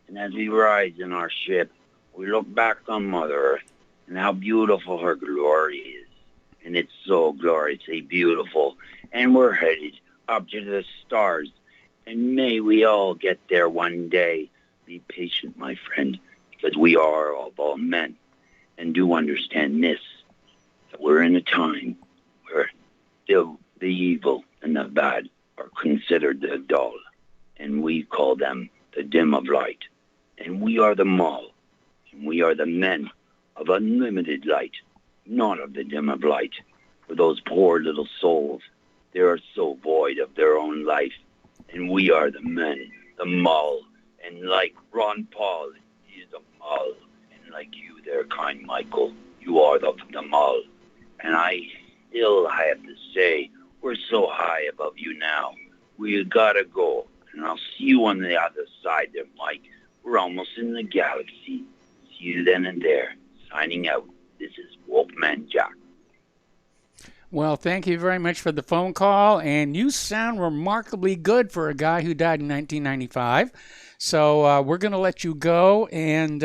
And as we rise in our ship, we look back on Mother Earth and how beautiful her glory is. And it's so gloriously beautiful. And we're headed up to the stars. And may we all get there one day. Be patient, my friend, because we are all men. And do understand this, that we're in a time where the evil and the bad are considered the dull. And we call them the dim of light. And we are the mall. And we are the men of unlimited light, not of the dim of light, for those poor little souls They are so void of their own life, and we are the men, the mull, and like Ron Paul, he is the mull, and like you there, kind Michael, you are the mull. And I still have to say, we're so high above you now. We gotta go, and I'll see you on the other side there, Mike. We're almost in the galaxy. See you then and there. Signing out. This is Wolfman Jack. Well, thank you very much for the phone call, and you sound remarkably good for a guy who died in 1995. So we're going to let you go, and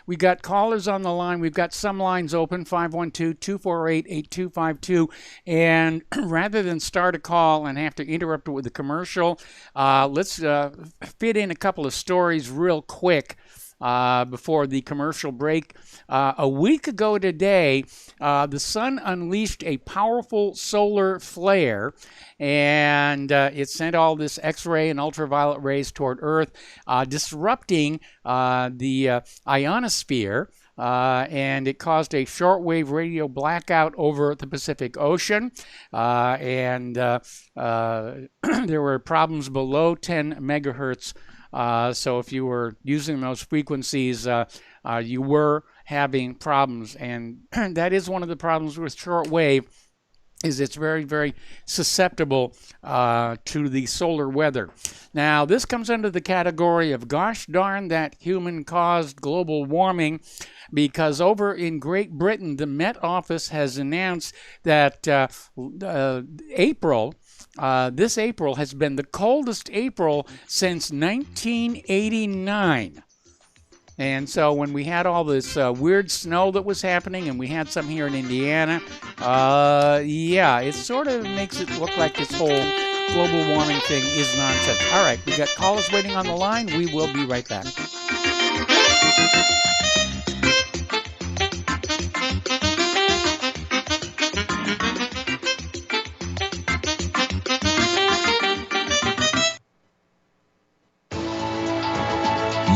we got callers on the line. We've got some lines open, 512-248-8252, and rather than start a call and have to interrupt it with a commercial, let's fit in a couple of stories real quick. Before the commercial break. A week ago today, the sun unleashed a powerful solar flare, and it sent all this X-ray and ultraviolet rays toward Earth, disrupting the ionosphere. And it caused a shortwave radio blackout over the Pacific Ocean, and there were problems below 10 megahertz. So if you were using those frequencies, you were having problems. And that is one of the problems with shortwave, is it's very, very susceptible to the solar weather. Now, this comes under the category of gosh darn that human-caused global warming, because over in Great Britain, the Met Office has announced that this April has been the coldest April since 1989. And so when we had all this weird snow that was happening, and we had some here in Indiana, it sort of makes it look like this whole global warming thing is nonsense. All right, we got callers waiting on the line. We will be right back.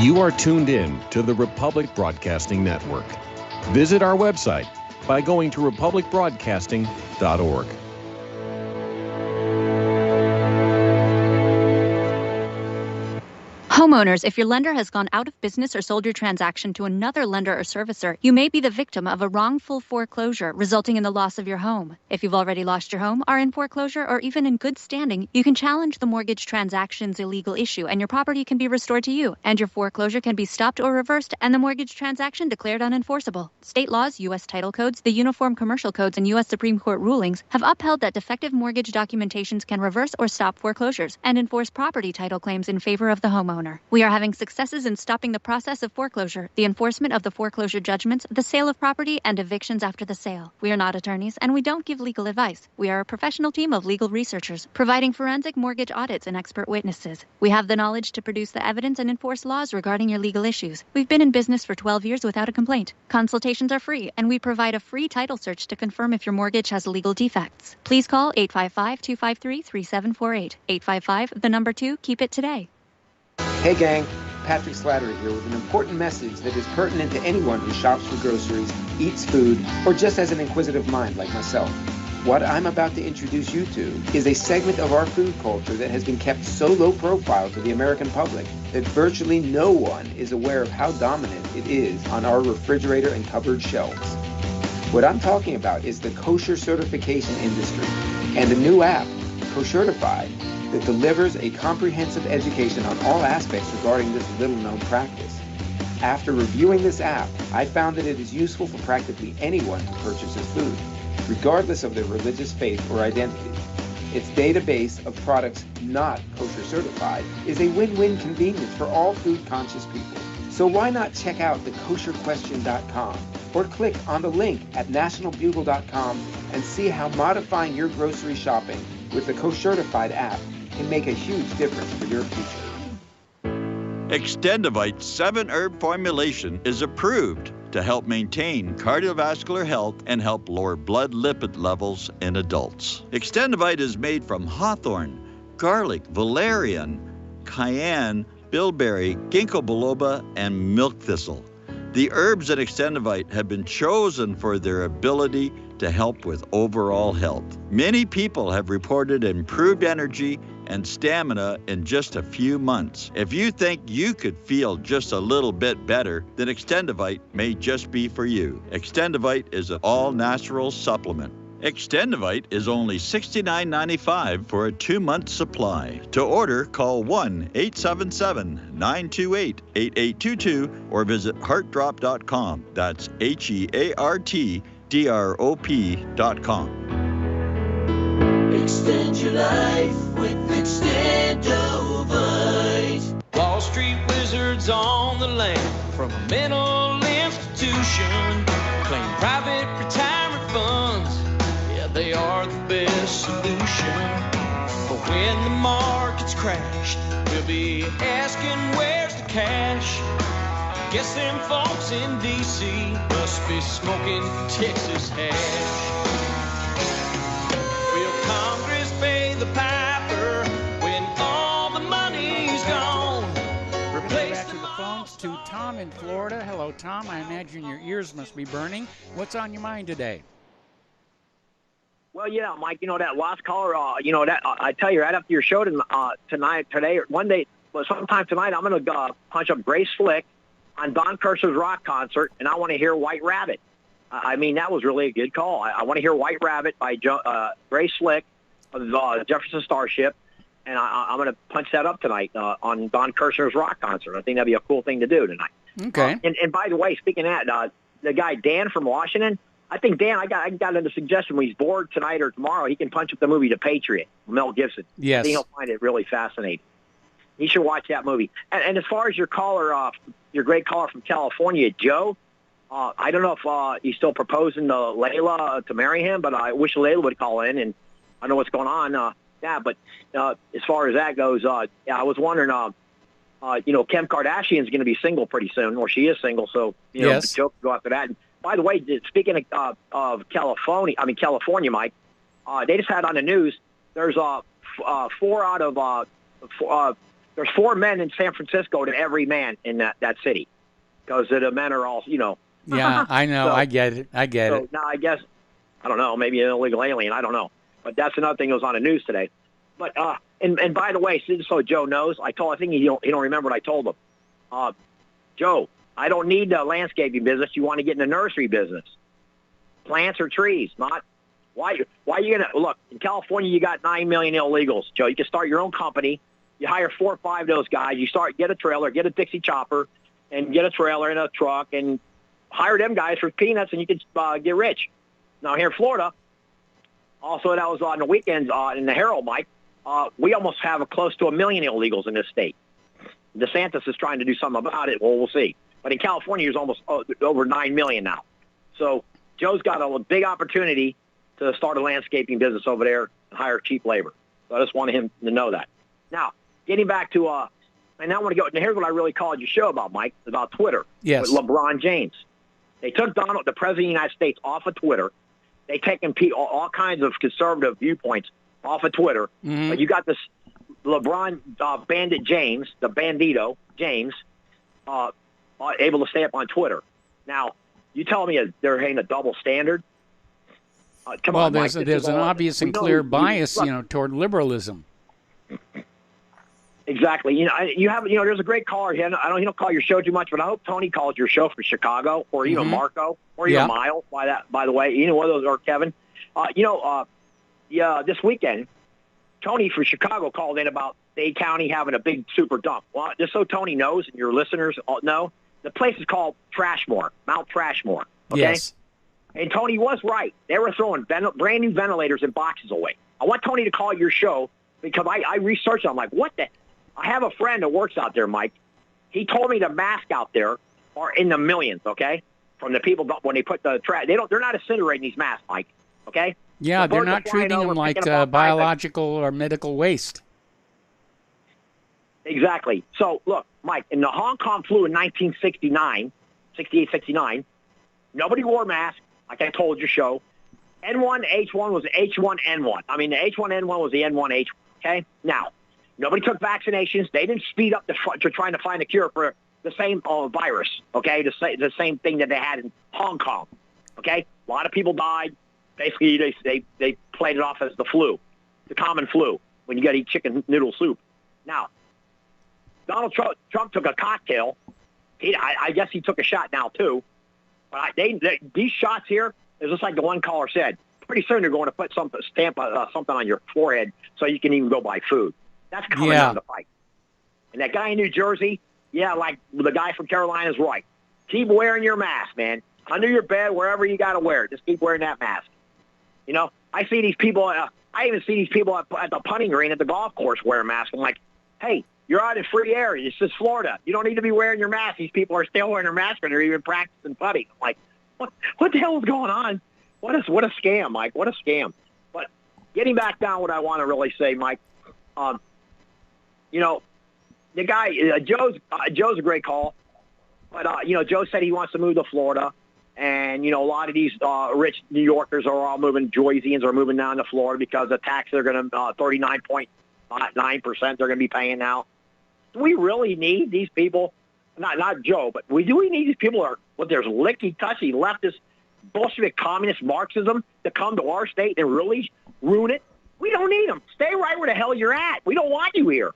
You are tuned in to the Republic Broadcasting Network. Visit our website by going to republicbroadcasting.org. Homeowners, if your lender has gone out of business or sold your transaction to another lender or servicer, you may be the victim of a wrongful foreclosure, resulting in the loss of your home. If you've already lost your home, are in foreclosure, or even in good standing, you can challenge the mortgage transaction's illegal issue, and your property can be restored to you, and your foreclosure can be stopped or reversed, and the mortgage transaction declared unenforceable. State laws, U.S. title codes, the Uniform Commercial Codes, and U.S. Supreme Court rulings have upheld that defective mortgage documentations can reverse or stop foreclosures and enforce property title claims in favor of the homeowner. We are having successes in stopping the process of foreclosure, the enforcement of the foreclosure judgments, the sale of property, and evictions after the sale. We are not attorneys, and we don't give legal advice. We are a professional team of legal researchers, providing forensic mortgage audits and expert witnesses. We have the knowledge to produce the evidence and enforce laws regarding your legal issues. We've been in business for 12 years without a complaint. Consultations are free, and we provide a free title search to confirm if your mortgage has legal defects. Please call 855-253-3748. 855, 2, keep it today. Hey gang, Patrick Slattery here with an important message that is pertinent to anyone who shops for groceries, eats food, or just has an inquisitive mind like myself. What I'm about to introduce you to is a segment of our food culture that has been kept so low profile to the American public that virtually no one is aware of how dominant it is on our refrigerator and cupboard shelves. What I'm talking about is the kosher certification industry and a new app, Koshertified, that delivers a comprehensive education on all aspects regarding this little-known practice. After reviewing this app, I found that it is useful for practically anyone who purchases food, regardless of their religious faith or identity. Its database of products not kosher certified is a win-win convenience for all food-conscious people. So why not check out thekosherquestion.com or click on the link at nationalbugle.com and see how modifying your grocery shopping with the Koshertified app can make a huge difference for your future. Extendivite 7-herb formulation is approved to help maintain cardiovascular health and help lower blood lipid levels in adults. Extendivite is made from hawthorn, garlic, valerian, cayenne, bilberry, ginkgo biloba, and milk thistle. The herbs in Extendivite have been chosen for their ability to help with overall health. Many people have reported improved energy and stamina in just a few months. If you think you could feel just a little bit better, then Extendivite may just be for you. Extendivite is an all-natural supplement. Extendivite is only $69.95 for a 2-month supply. To order, call 1-877-928-8822 or visit heartdrop.com. That's HEARTDROP.com. Extend your life with Extendovite. Wall Street wizards on the land from a mental institution. Claim private retirement funds. Yeah, they are the best solution. But when the markets crash, we'll be asking where's the cash. Guess them folks in D.C. must be smoking Texas hash. Congress pay the piper when all the money's gone. Replace back to the phones to Tom in Florida. Hello, Tom. I imagine your ears must be burning. What's on your mind today? Well, yeah, Mike, that last caller, that I tell you, right after your show today, or one day, well, sometime tonight, I'm going to punch up Grace Slick on Don Kirshner's rock concert, and I want to hear White Rabbit. I mean, that was really a good call. I want to hear White Rabbit by Grace Slick of Jefferson Starship, and I'm going to punch that up tonight on Don Kirshner's rock concert. I think that'd be a cool thing to do tonight. Okay. And by the way, speaking of that, the guy Dan from Washington, I think Dan, I got a suggestion when he's bored tonight or tomorrow, he can punch up the movie The Patriot, Mel Gibson. Yes. I think he'll find it really fascinating. He should watch that movie. And as far as your caller, your great caller from California, Joe, I don't know if he's still proposing to Layla to marry him, but I wish Layla would call in, and I know what's going on. But as far as that goes, I was wondering, Kim Kardashian's going to be single pretty soon, or she is single, so, yes. Joe can go after that. And by the way, speaking of California, Mike, they just had on the news, there's there's 4 men in San Francisco to every man in that city, because the men are all, Yeah, I know. So, I get it. Now, I guess, I don't know, maybe an illegal alien. I don't know. But that's another thing that was on the news today. But, and by the way, so Joe knows, I think he don't remember what I told him. Joe, I don't need the landscaping business. You want to get in the nursery business. Plants or trees, not. Why are you going to, look, in California, you got 9 million illegals, Joe. You can start your own company. You hire 4 or 5 of those guys. You get a trailer, get a Dixie chopper, and get a trailer and a truck, and hire them guys for peanuts, and you can get rich. Now, here in Florida, also that was on the weekends in the Herald, Mike, we almost have close to 1 million illegals in this state. DeSantis is trying to do something about it. Well, we'll see. But in California, there's almost over 9 million now. So Joe's got a big opportunity to start a landscaping business over there and hire cheap labor. So I just wanted him to know that. Now, getting back to, and I want to go, and here's what I really called your show about, Mike, about Twitter. Yes. With LeBron James. They took the President of the United States, off of Twitter. They taken all kinds of conservative viewpoints off of Twitter. Mm-hmm. But you got this LeBron bandit James, the bandito James, able to stay up on Twitter. Now, you tell me there ain't a double standard? Come on, Mike, there's an obvious and clear bias, toward liberalism. Exactly. You have, there's a great caller here. He don't call your show too much, but I hope Tony calls your show from Chicago, or even Marco, or even Miles. By the way, one of those, or Kevin. This weekend, Tony from Chicago called in about Dade County having a big super dump. Well, just so Tony knows, and your listeners all know, the place is called Trashmore, Mount Trashmore. Okay? Yes. And Tony was right. They were throwing brand new ventilators in boxes away. I want Tony to call your show because I researched it. I'm like, what the? I have a friend that works out there, Mike. He told me the masks out there are in the millions, okay? From the people when they put the trash. They're not incinerating these masks, Mike, okay? Yeah, they're not treating them like biological or medical waste. Exactly. So, look, Mike, in the Hong Kong flu in 1969, 68, 69, nobody wore masks, like I told your show. N1H1 was H1N1. I mean, the H1N1 was the N1H1, okay? Now, nobody took vaccinations. They didn't speed up to trying to find a cure for the same virus, okay? The same thing that they had in Hong Kong, okay? A lot of people died. Basically, they played it off as the flu, the common flu, when you got to eat chicken noodle soup. Now, Donald Trump took a cocktail. I guess he took a shot now, too. But these shots here, it's just like the one caller said, pretty soon they're going to put something on your forehead so you can even go buy food. That's coming down the fight. And that guy in New Jersey, like the guy from Carolina is right. Keep wearing your mask, man. Under your bed, wherever you got to wear it. Just keep wearing that mask. You know, I see these people, I even see these people at the punting green at the golf course wearing masks. I'm like, hey, you're out in free air. This is Florida. You don't need to be wearing your mask. These people are still wearing their mask and they're even practicing putting. I'm like, what the hell is going on? What a scam, Mike. What a scam. But getting back down what I want to really say, Mike, you know, the guy, Joe's a great call. But, you know, Joe said he wants to move to Florida. And, you know, a lot of these rich New Yorkers are all moving, Joysians are moving down to Florida because the tax they're going to, 39.9% they're going to be paying now. Do we really need these people? Not Joe, but do we need these people there's licky-touchy leftist Bolshevik communist Marxism to come to our state and really ruin it? We don't need them. Stay right where the hell you're at. We don't want you here.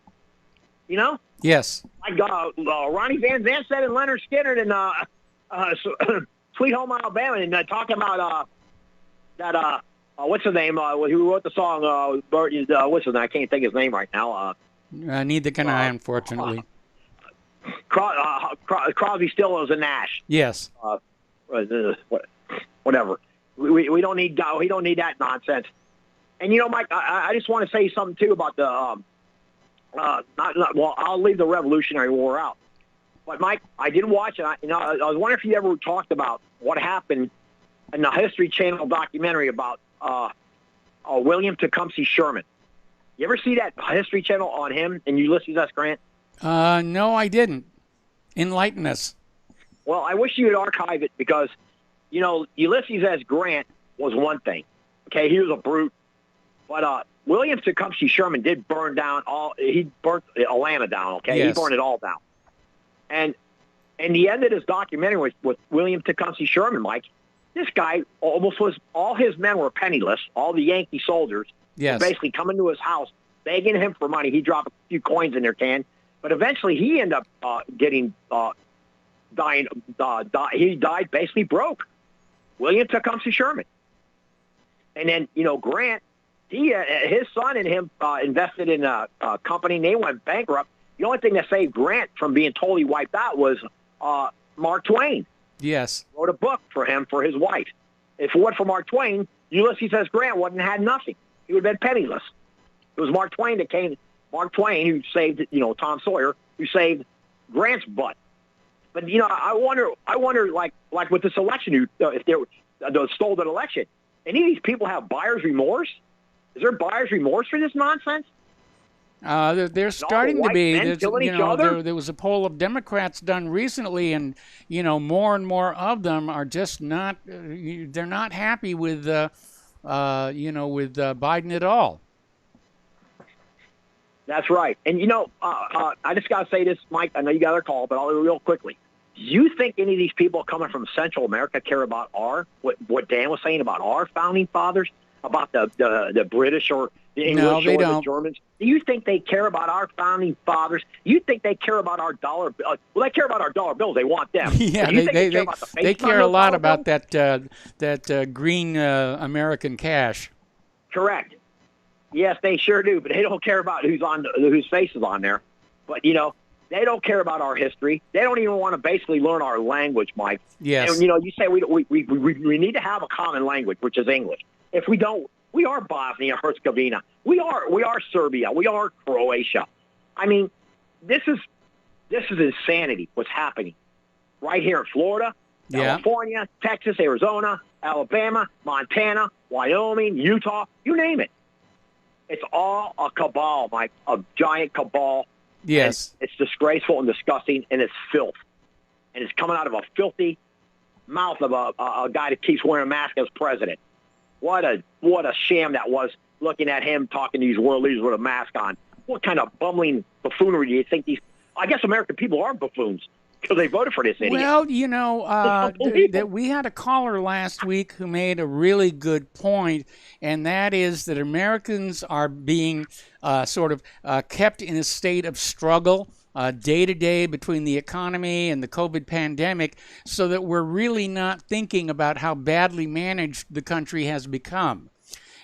You know? Yes. Like Ronnie Van Zant said in Leonard Skinner in Sweet Home Alabama, and talking about that what's his name? Who wrote the song? What's his name? I can't think of his name right now. Neither can I, unfortunately. Crosby, Stills, and Nash. Yes. Whatever. We don't need that nonsense. And you know, Mike, I just want to say something too about the. Well, I'll leave the Revolutionary War out. But Mike, I did watch it. I was wondering if you ever talked about what happened in the History Channel documentary about William Tecumseh Sherman. You ever see that History Channel on him and Ulysses S. Grant? No, I didn't. Enlighten us. Well, I wish you would archive it because, you know, Ulysses S. Grant was one thing. Okay, he was a brute. But William Tecumseh Sherman did burn down he burnt Atlanta down, okay? Yes. He burned it all down. And the end of this documentary with William Tecumseh Sherman, Mike, this guy all his men were penniless, all the Yankee soldiers. Yes. Were basically coming to his house, begging him for money. He dropped a few coins in their can. But eventually he ended up dying. He died basically broke. William Tecumseh Sherman. And then, you know, Grant, his son and him invested in a company, and they went bankrupt. The only thing that saved Grant from being totally wiped out was Mark Twain. Yes. Wrote a book for him, for his wife. If it weren't for Mark Twain, Ulysses S. Grant wouldn't have had nothing. He would have been penniless. It was Mark Twain who saved, you know, Tom Sawyer, who saved Grant's butt. But, you know, I wonder, like with this election, if they stole that election, any of these people have buyer's remorse? Is there buyer's remorse for this nonsense? They're starting to be. There was a poll of Democrats done recently, and you know, more and more of them are just not. They're not happy with, with Biden at all. That's right. And you know, I just got to say this, Mike. I know you got a call, but I'll real quickly. Do you think any of these people coming from Central America care about what Dan was saying about our founding fathers, about the British or the English or the Germans? Do you think they care about our founding fathers? You think they care about our dollar? Well, they care about our dollar bills. They want them. Yeah, they care a lot about that green American cash. Correct. Yes, they sure do, but they don't care about whose face is on there. But you know, they don't care about our history. They don't even want to basically learn our language, Mike. Yes. And you know, you say we need to have a common language, which is English. If we don't, we are Bosnia Herzegovina. We are Serbia. We are Croatia. I mean, this is insanity. What's happening right here in Florida, California, Texas, Arizona, Alabama, Montana, Wyoming, Utah, you name it. It's all a cabal, Mike, a giant cabal. Yes. And it's disgraceful and disgusting, and it's filth. And it's coming out of a filthy mouth of a guy that keeps wearing a mask as president. What a sham that was, looking at him talking to these world leaders with a mask on. What kind of bumbling buffoonery do you think these... I guess American people are buffoons. because they voted for this idiot. Well, you know, that we had a caller last week who made a really good point, and that is that Americans are being sort of kept in a state of struggle day to day between the economy and the COVID pandemic, so that we're really not thinking about how badly managed the country has become.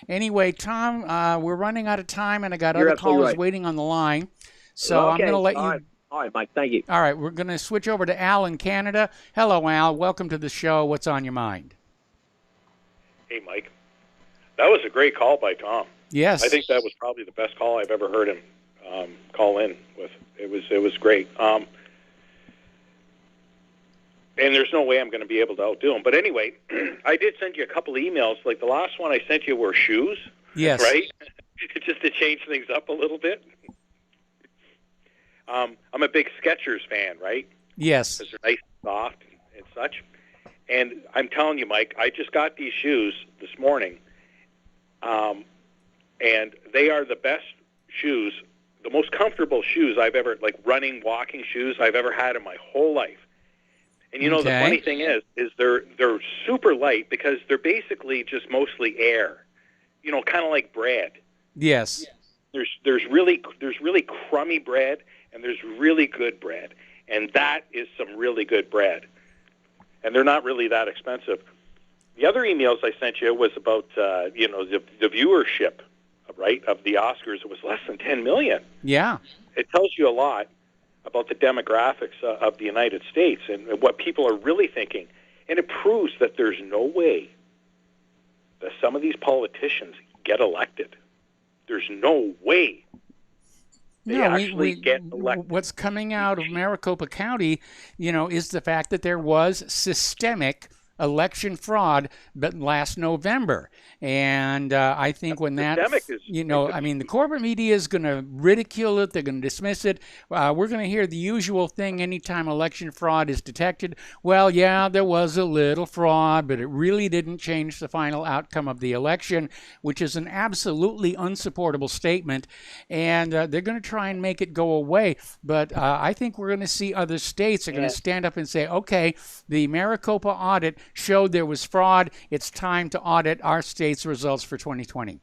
Anyway, Tom, we're running out of time, and I got You're other absolutely callers right. waiting on the line. So Okay, I'm going to let all you. right. All right, Mike, thank you. All right, we're going to switch over to Al in Canada. Hello, Al. Welcome to the show. What's on your mind? Hey, Mike. That was a great call by Tom. Yes. I think that was probably the best call I've ever heard him call in with. It was great. And there's no way I'm going to be able to outdo him. But anyway, I did send you a couple of emails. Like the last one I sent you were shoes. Yes. Right? Just to change things up a little bit. I'm a big Skechers fan, right? Yes. Because they're nice and soft and such. And I'm telling you, Mike, I just got these shoes this morning, and they are the best shoes, the most comfortable shoes I've ever, like running, walking shoes I've ever had in my whole life. And you know, the funny thing is they're super light because they're basically just mostly air, you know, kind of like bread. Yes. There's really crummy bread, and there's really good bread, and that is some really good bread, and they're not really that expensive. The other emails I sent you was about you know, the viewership, right, of the Oscars. It was less than 10 million. Yeah. It tells you a lot about the demographics of the United States and what people are really thinking, and it proves that there's no way that some of these politicians get elected. There's no way. What's coming out of Maricopa County, you know, is the fact that there was systemic election fraud but last November. And I think when that, you know, I mean, the corporate media is going to ridicule it. They're going to dismiss it. We're going to hear the usual thing anytime election fraud is detected. Well, yeah, there was a little fraud, but it really didn't change the final outcome of the election, which is an absolutely unsupportable statement. And they're going to try and make it go away. But I think we're going to see other states are going to stand up and say, okay, the Maricopa audit showed there was fraud. It's time to audit our state's results for 2020.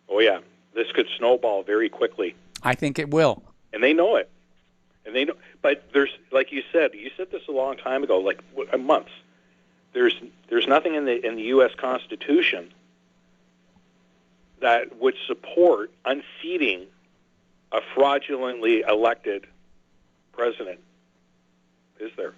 Oh, yeah. This could snowball very quickly. I think it will. And they know it. And they know, but there's, like you said this a long time ago, like months. There's nothing in the U.S. Constitution that would support unseating a fraudulently elected president, is there?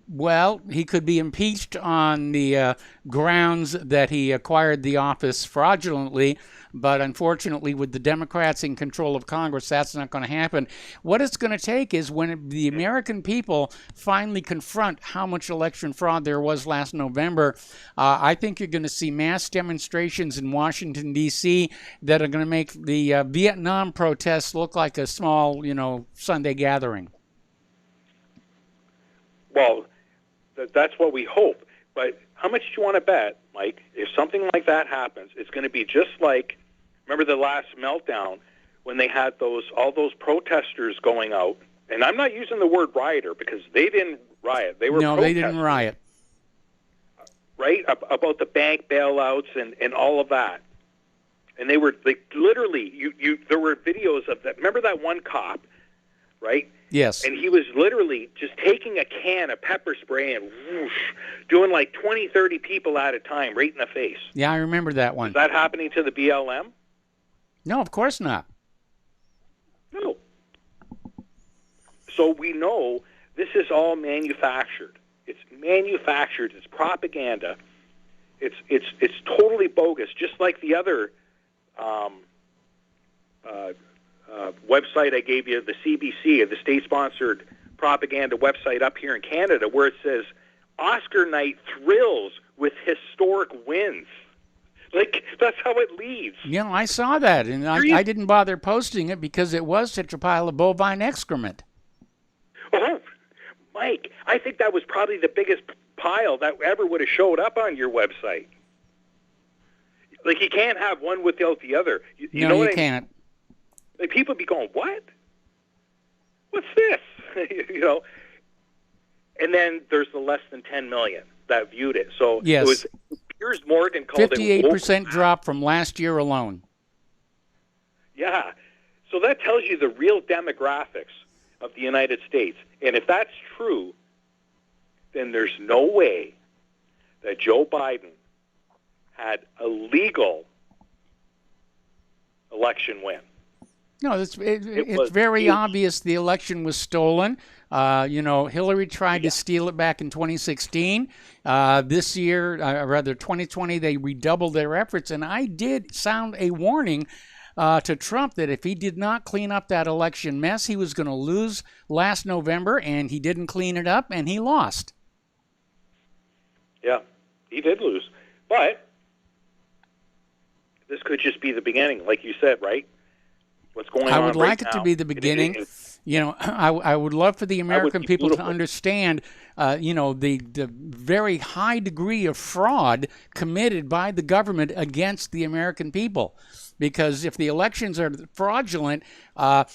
Well, he could be impeached on the grounds that he acquired the office fraudulently, but unfortunately with the Democrats in control of Congress, that's not going to happen. What it's going to take is when the American people finally confront how much election fraud there was last November, I think you're going to see mass demonstrations in Washington, D.C. that are going to make the Vietnam protests look like a small, you know, Sunday gathering. Well, that's what we hope. But how much do you want to bet, Mike, if something like that happens, it's going to be just like, remember the last meltdown when they had all those protesters going out, and I'm not using the word rioter because they didn't riot. They were protesters. They didn't riot. Right? About the bank bailouts and all of that. And they were like literally, there were videos of that. Remember that one cop, right? Yes. And he was literally just taking a can of pepper spray and whoosh, doing like 20, 30 people at a time right in the face. Yeah, I remember that one. Is that happening to the BLM? No, of course not. No. So we know this is all manufactured. It's manufactured. It's propaganda. It's totally bogus, just like the other website I gave you, the CBC, the state-sponsored propaganda website up here in Canada, where it says Oscar night thrills with historic wins. Like, that's how it leads. You know, I saw that, and I didn't bother posting it because it was such a pile of bovine excrement. Oh, Mike, I think that was probably the biggest pile that ever would have showed up on your website. Like, you can't have one without the other. You know what I mean? Can't. Like, people be going, what? what's this? And then there's the less than 10 million that viewed it. So yes. It was Piers Morgan called 58% drop from last year alone. Yeah. So that tells you the real demographics of the United States. And if that's true, then there's no way that Joe Biden had a legal election win. No, it's very obvious the election was stolen. Hillary tried to steal it back in 2016. This year, rather 2020, they redoubled their efforts. And I did sound a warning to Trump that if he did not clean up that election mess, he was going to lose last November, and he didn't clean it up, and he lost. Yeah, he did lose. But this could just be the beginning, like you said, right? What's going on I would like right it now, to be the beginning. I would love for the American people to understand, the very high degree of fraud committed by the government against the American people. Because if the elections are fraudulent,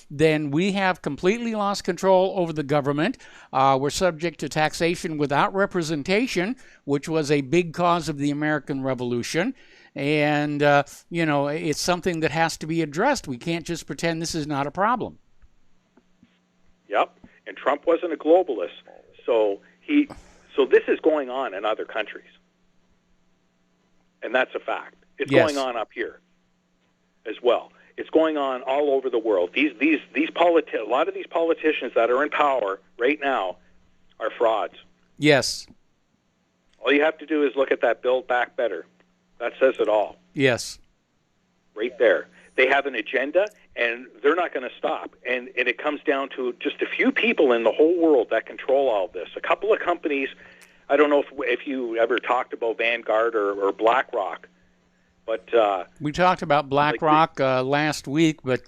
then we have completely lost control over the government. We're subject to taxation without representation, which was a big cause of the American Revolution. And, it's something that has to be addressed. We can't just pretend this is not a problem. Yep. And Trump wasn't a globalist. So this is going on in other countries. And that's a fact. It's going on up here as well. It's going on all over the world. A lot of these politicians that are in power right now are frauds. Yes. All you have to do is look at that Build Back Better. That says it all. Yes. Right there. They have an agenda, and they're not going to stop. And it comes down to just a few people in the whole world that control all this. A couple of companies. I don't know if you ever talked about Vanguard or BlackRock, but we talked about BlackRock last week. But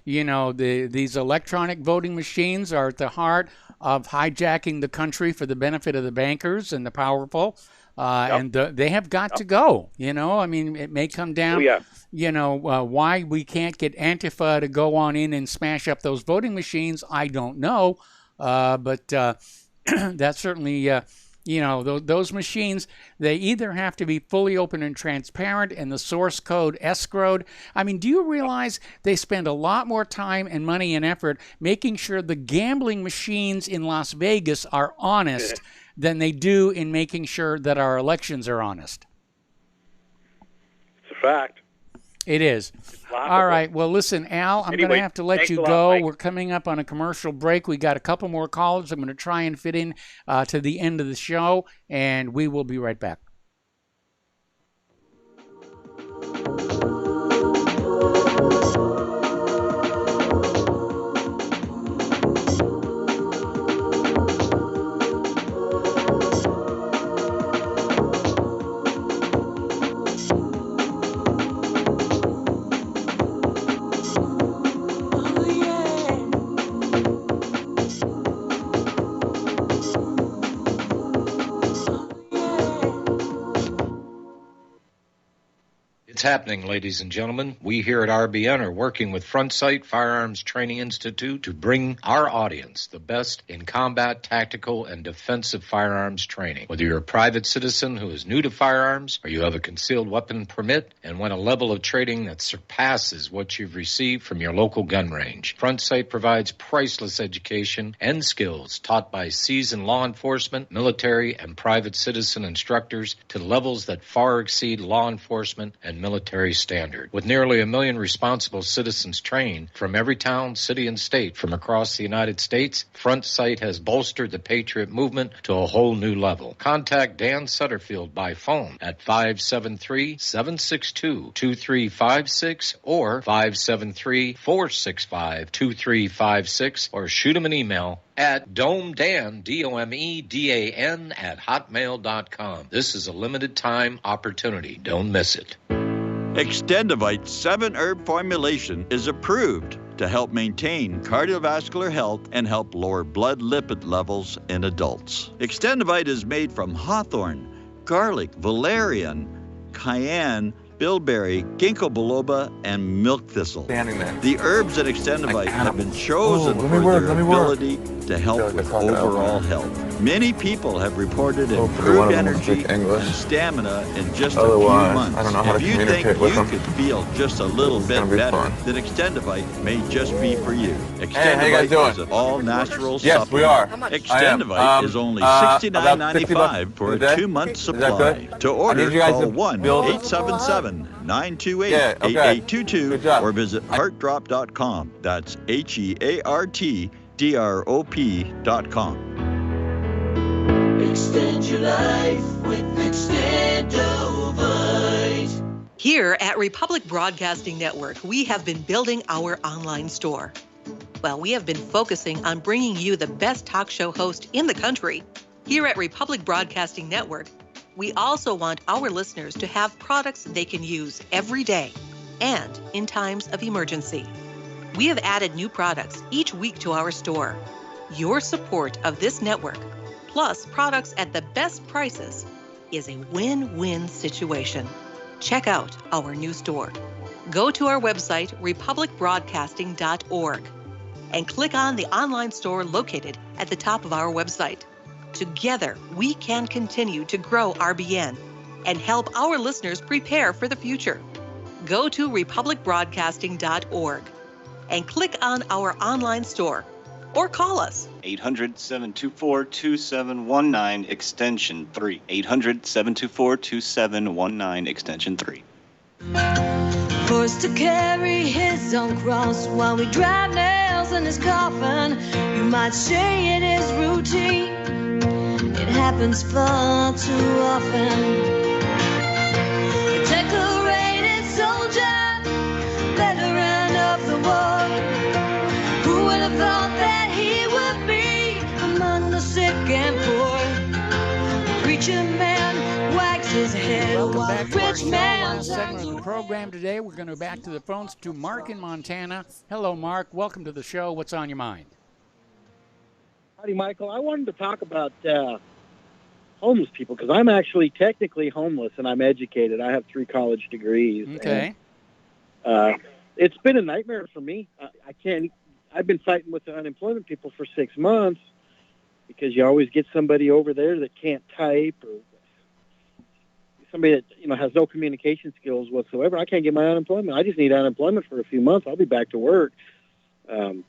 these electronic voting machines are at the heart of hijacking the country for the benefit of the bankers and the powerful. And they have got to go. It may come down, why we can't get Antifa to go on in and smash up those voting machines, I don't know. But that's certainly, those machines, they either have to be fully open and transparent and the source code escrowed. Do you realize they spend a lot more time and money and effort making sure the gambling machines in Las Vegas are honest than they do in making sure that our elections are honest? It's a fact. It is. All right. Well, listen, Al, I'm going to have to let you go. We're coming up on a commercial break. We got a couple more callers I'm going to try and fit in to the end of the show, and we will be right back. It's happening, ladies and gentlemen. We here at RBN are working with Front Sight Firearms Training Institute to bring our audience the best in combat, tactical, and defensive firearms training. Whether you're a private citizen who is new to firearms, or you have a concealed weapon permit and want a level of training that surpasses what you've received from your local gun range, Front Sight provides priceless education and skills taught by seasoned law enforcement, military, and private citizen instructors to levels that far exceed law enforcement and military standard. With nearly 1 million responsible citizens trained from every town, city, and state from across the United States, Front Sight has bolstered the Patriot movement to a whole new level. Contact Dan Sutterfield by phone at 573-762-2356 or 573-465-2356 or shoot him an email at domedan, DOMEDAN, at hotmail.com. This is a limited time opportunity. Don't miss it. Extendivite's 7-herb formulation is approved to help maintain cardiovascular health and help lower blood lipid levels in adults. Extendivite is made from hawthorn, garlic, valerian, cayenne, bilberry, ginkgo biloba, and milk thistle. Standing there. The herbs at Extendivite have been chosen for their ability to help with overall health. Many people have reported improved energy and stamina in just a few months. I don't know how if to you think communicate with you them. could feel just a little bit better, then Extendivite may just be for you. Extendivite is an all-natural supplement. we are. Extendivite is only $69.95 for a 2-month supply. To order, call 1-877-928-8822 or visit heartdrop.com. That's HEARTDROP.com. Extend your life with Extendovite. Here at Republic Broadcasting Network, we have been building our online store. Well, we have been focusing on bringing you the best talk show host in the country. Here at Republic Broadcasting Network, we also want our listeners to have products they can use every day and in times of emergency. We have added new products each week to our store. Your support of this network, plus products at the best prices, is a win-win situation. Check out our new store. Go to our website, republicbroadcasting.org, and click on the online store located at the top of our website. Together, we can continue to grow RBN and help our listeners prepare for the future. Go to republicbroadcasting.org and click on our online store or call us. 800-724-2719, extension 3. 800-724-2719, extension 3. Forced to carry his own cross while we drive nails in his coffin. You might say it is routine. It happens far too often. A decorated soldier, veteran of the war. Who would have thought that he would be among the sick and poor? A preacher man wags his head. Welcome while back to our rich show. man Last segment of the program today. We're going to go back to the phones to Mark in Montana. Hello, Mark. Welcome to the show. What's on your mind? Howdy, Michael. I wanted to talk about homeless people because I'm actually technically homeless and I'm educated. I have 3 college degrees. Okay. And, it's been a nightmare for me. I've been fighting with the unemployment people for 6 months because you always get somebody over there that can't type or somebody that has no communication skills whatsoever. I can't get my unemployment. I just need unemployment for a few months. I'll be back to work. And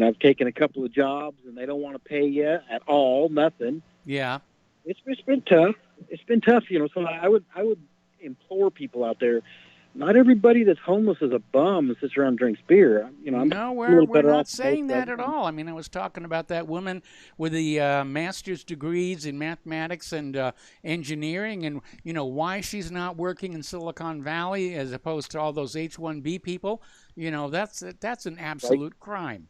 I've taken a couple of jobs, and they don't want to pay you at all, nothing. Yeah. It's been tough. It's been tough, So I would implore people out there. Not everybody that's homeless is a bum and sits around and drinks beer. No, we're not saying that at all. I mean, I was talking about that woman with the master's degrees in mathematics and engineering, and why she's not working in Silicon Valley as opposed to all those H-1B people. That's an absolute crime.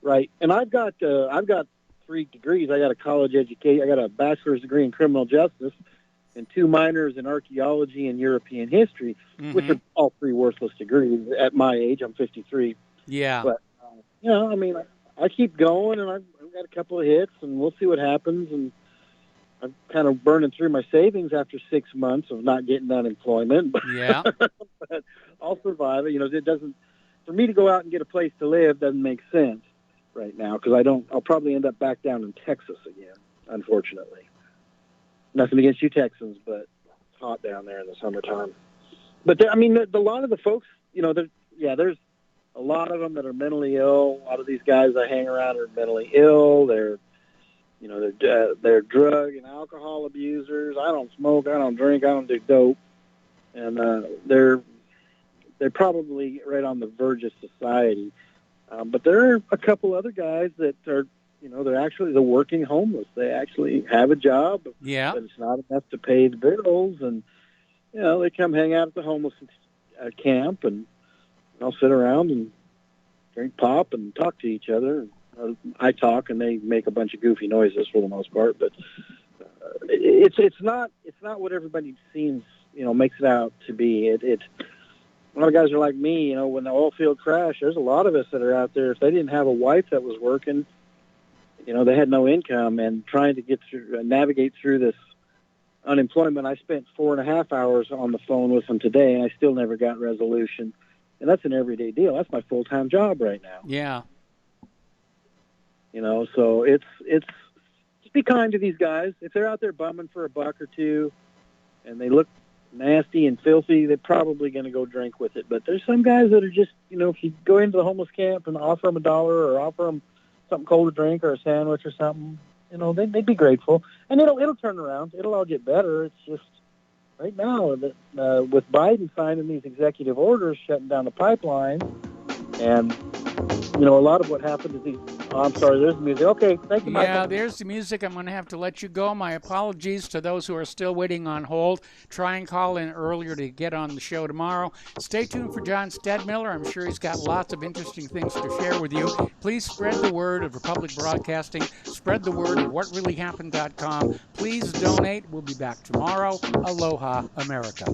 Right, and I've got 3 degrees. I got a college education. I got a bachelor's degree in criminal justice and 2 minors in archaeology and European history, which are all 3 worthless degrees at my age. I'm 53. Yeah. But, I keep going, and I've got a couple of hits, and we'll see what happens. And I'm kind of burning through my savings after 6 months of not getting unemployment. Yeah. But I'll survive it. It doesn't, for me to go out and get a place to live doesn't make sense right now because I'll probably end up back down in Texas again, unfortunately. Nothing against you Texans, but it's hot down there in the summertime. But a lot of the folks, there's a lot of them that are mentally ill. A lot of these guys I hang around are mentally ill. They're drug and alcohol abusers. I don't smoke. I don't drink. I don't do dope. And they're probably right on the verge of society. But there are a couple other guys that are, they're working homeless. They actually have a job, but it's not enough to pay the bills. And, they come hang out at the homeless camp, and I'll sit around and drink pop and talk to each other. I talk, and they make a bunch of goofy noises for the most part. But it's not what everybody seems, makes it out to be. A lot of guys are like me, when the oil field crashed, there's a lot of us that are out there. If they didn't have a wife that was working, they had no income, and trying to navigate through this unemployment, I spent 4.5 hours on the phone with them today, and I still never got resolution. And that's an everyday deal. That's my full-time job right now. Yeah. You know, so it's just be kind to these guys. If they're out there bumming for $1 or $2 and they look nasty and filthy, they're probably going to go drink with it. But there's some guys that are just, you know, if you go into the homeless camp and offer them $1 or offer them something cold to drink or a sandwich or something, you know, they'd be grateful. And it'll turn around. It'll all get better. It's just right now that with Biden signing these executive orders shutting down the pipeline, and you know, a lot of what happened is these. Oh, I'm sorry, there's the music. Okay, thank you, Mike. Yeah, there's the music. I'm going to have to let you go. My apologies to those who are still waiting on hold. Try and call in earlier to get on the show tomorrow. Stay tuned for John Stedmiller. I'm sure he's got lots of interesting things to share with you. Please spread the word of Republic Broadcasting. Spread the word of whatreallyhappened.com. Please donate. We'll be back tomorrow. Aloha, America.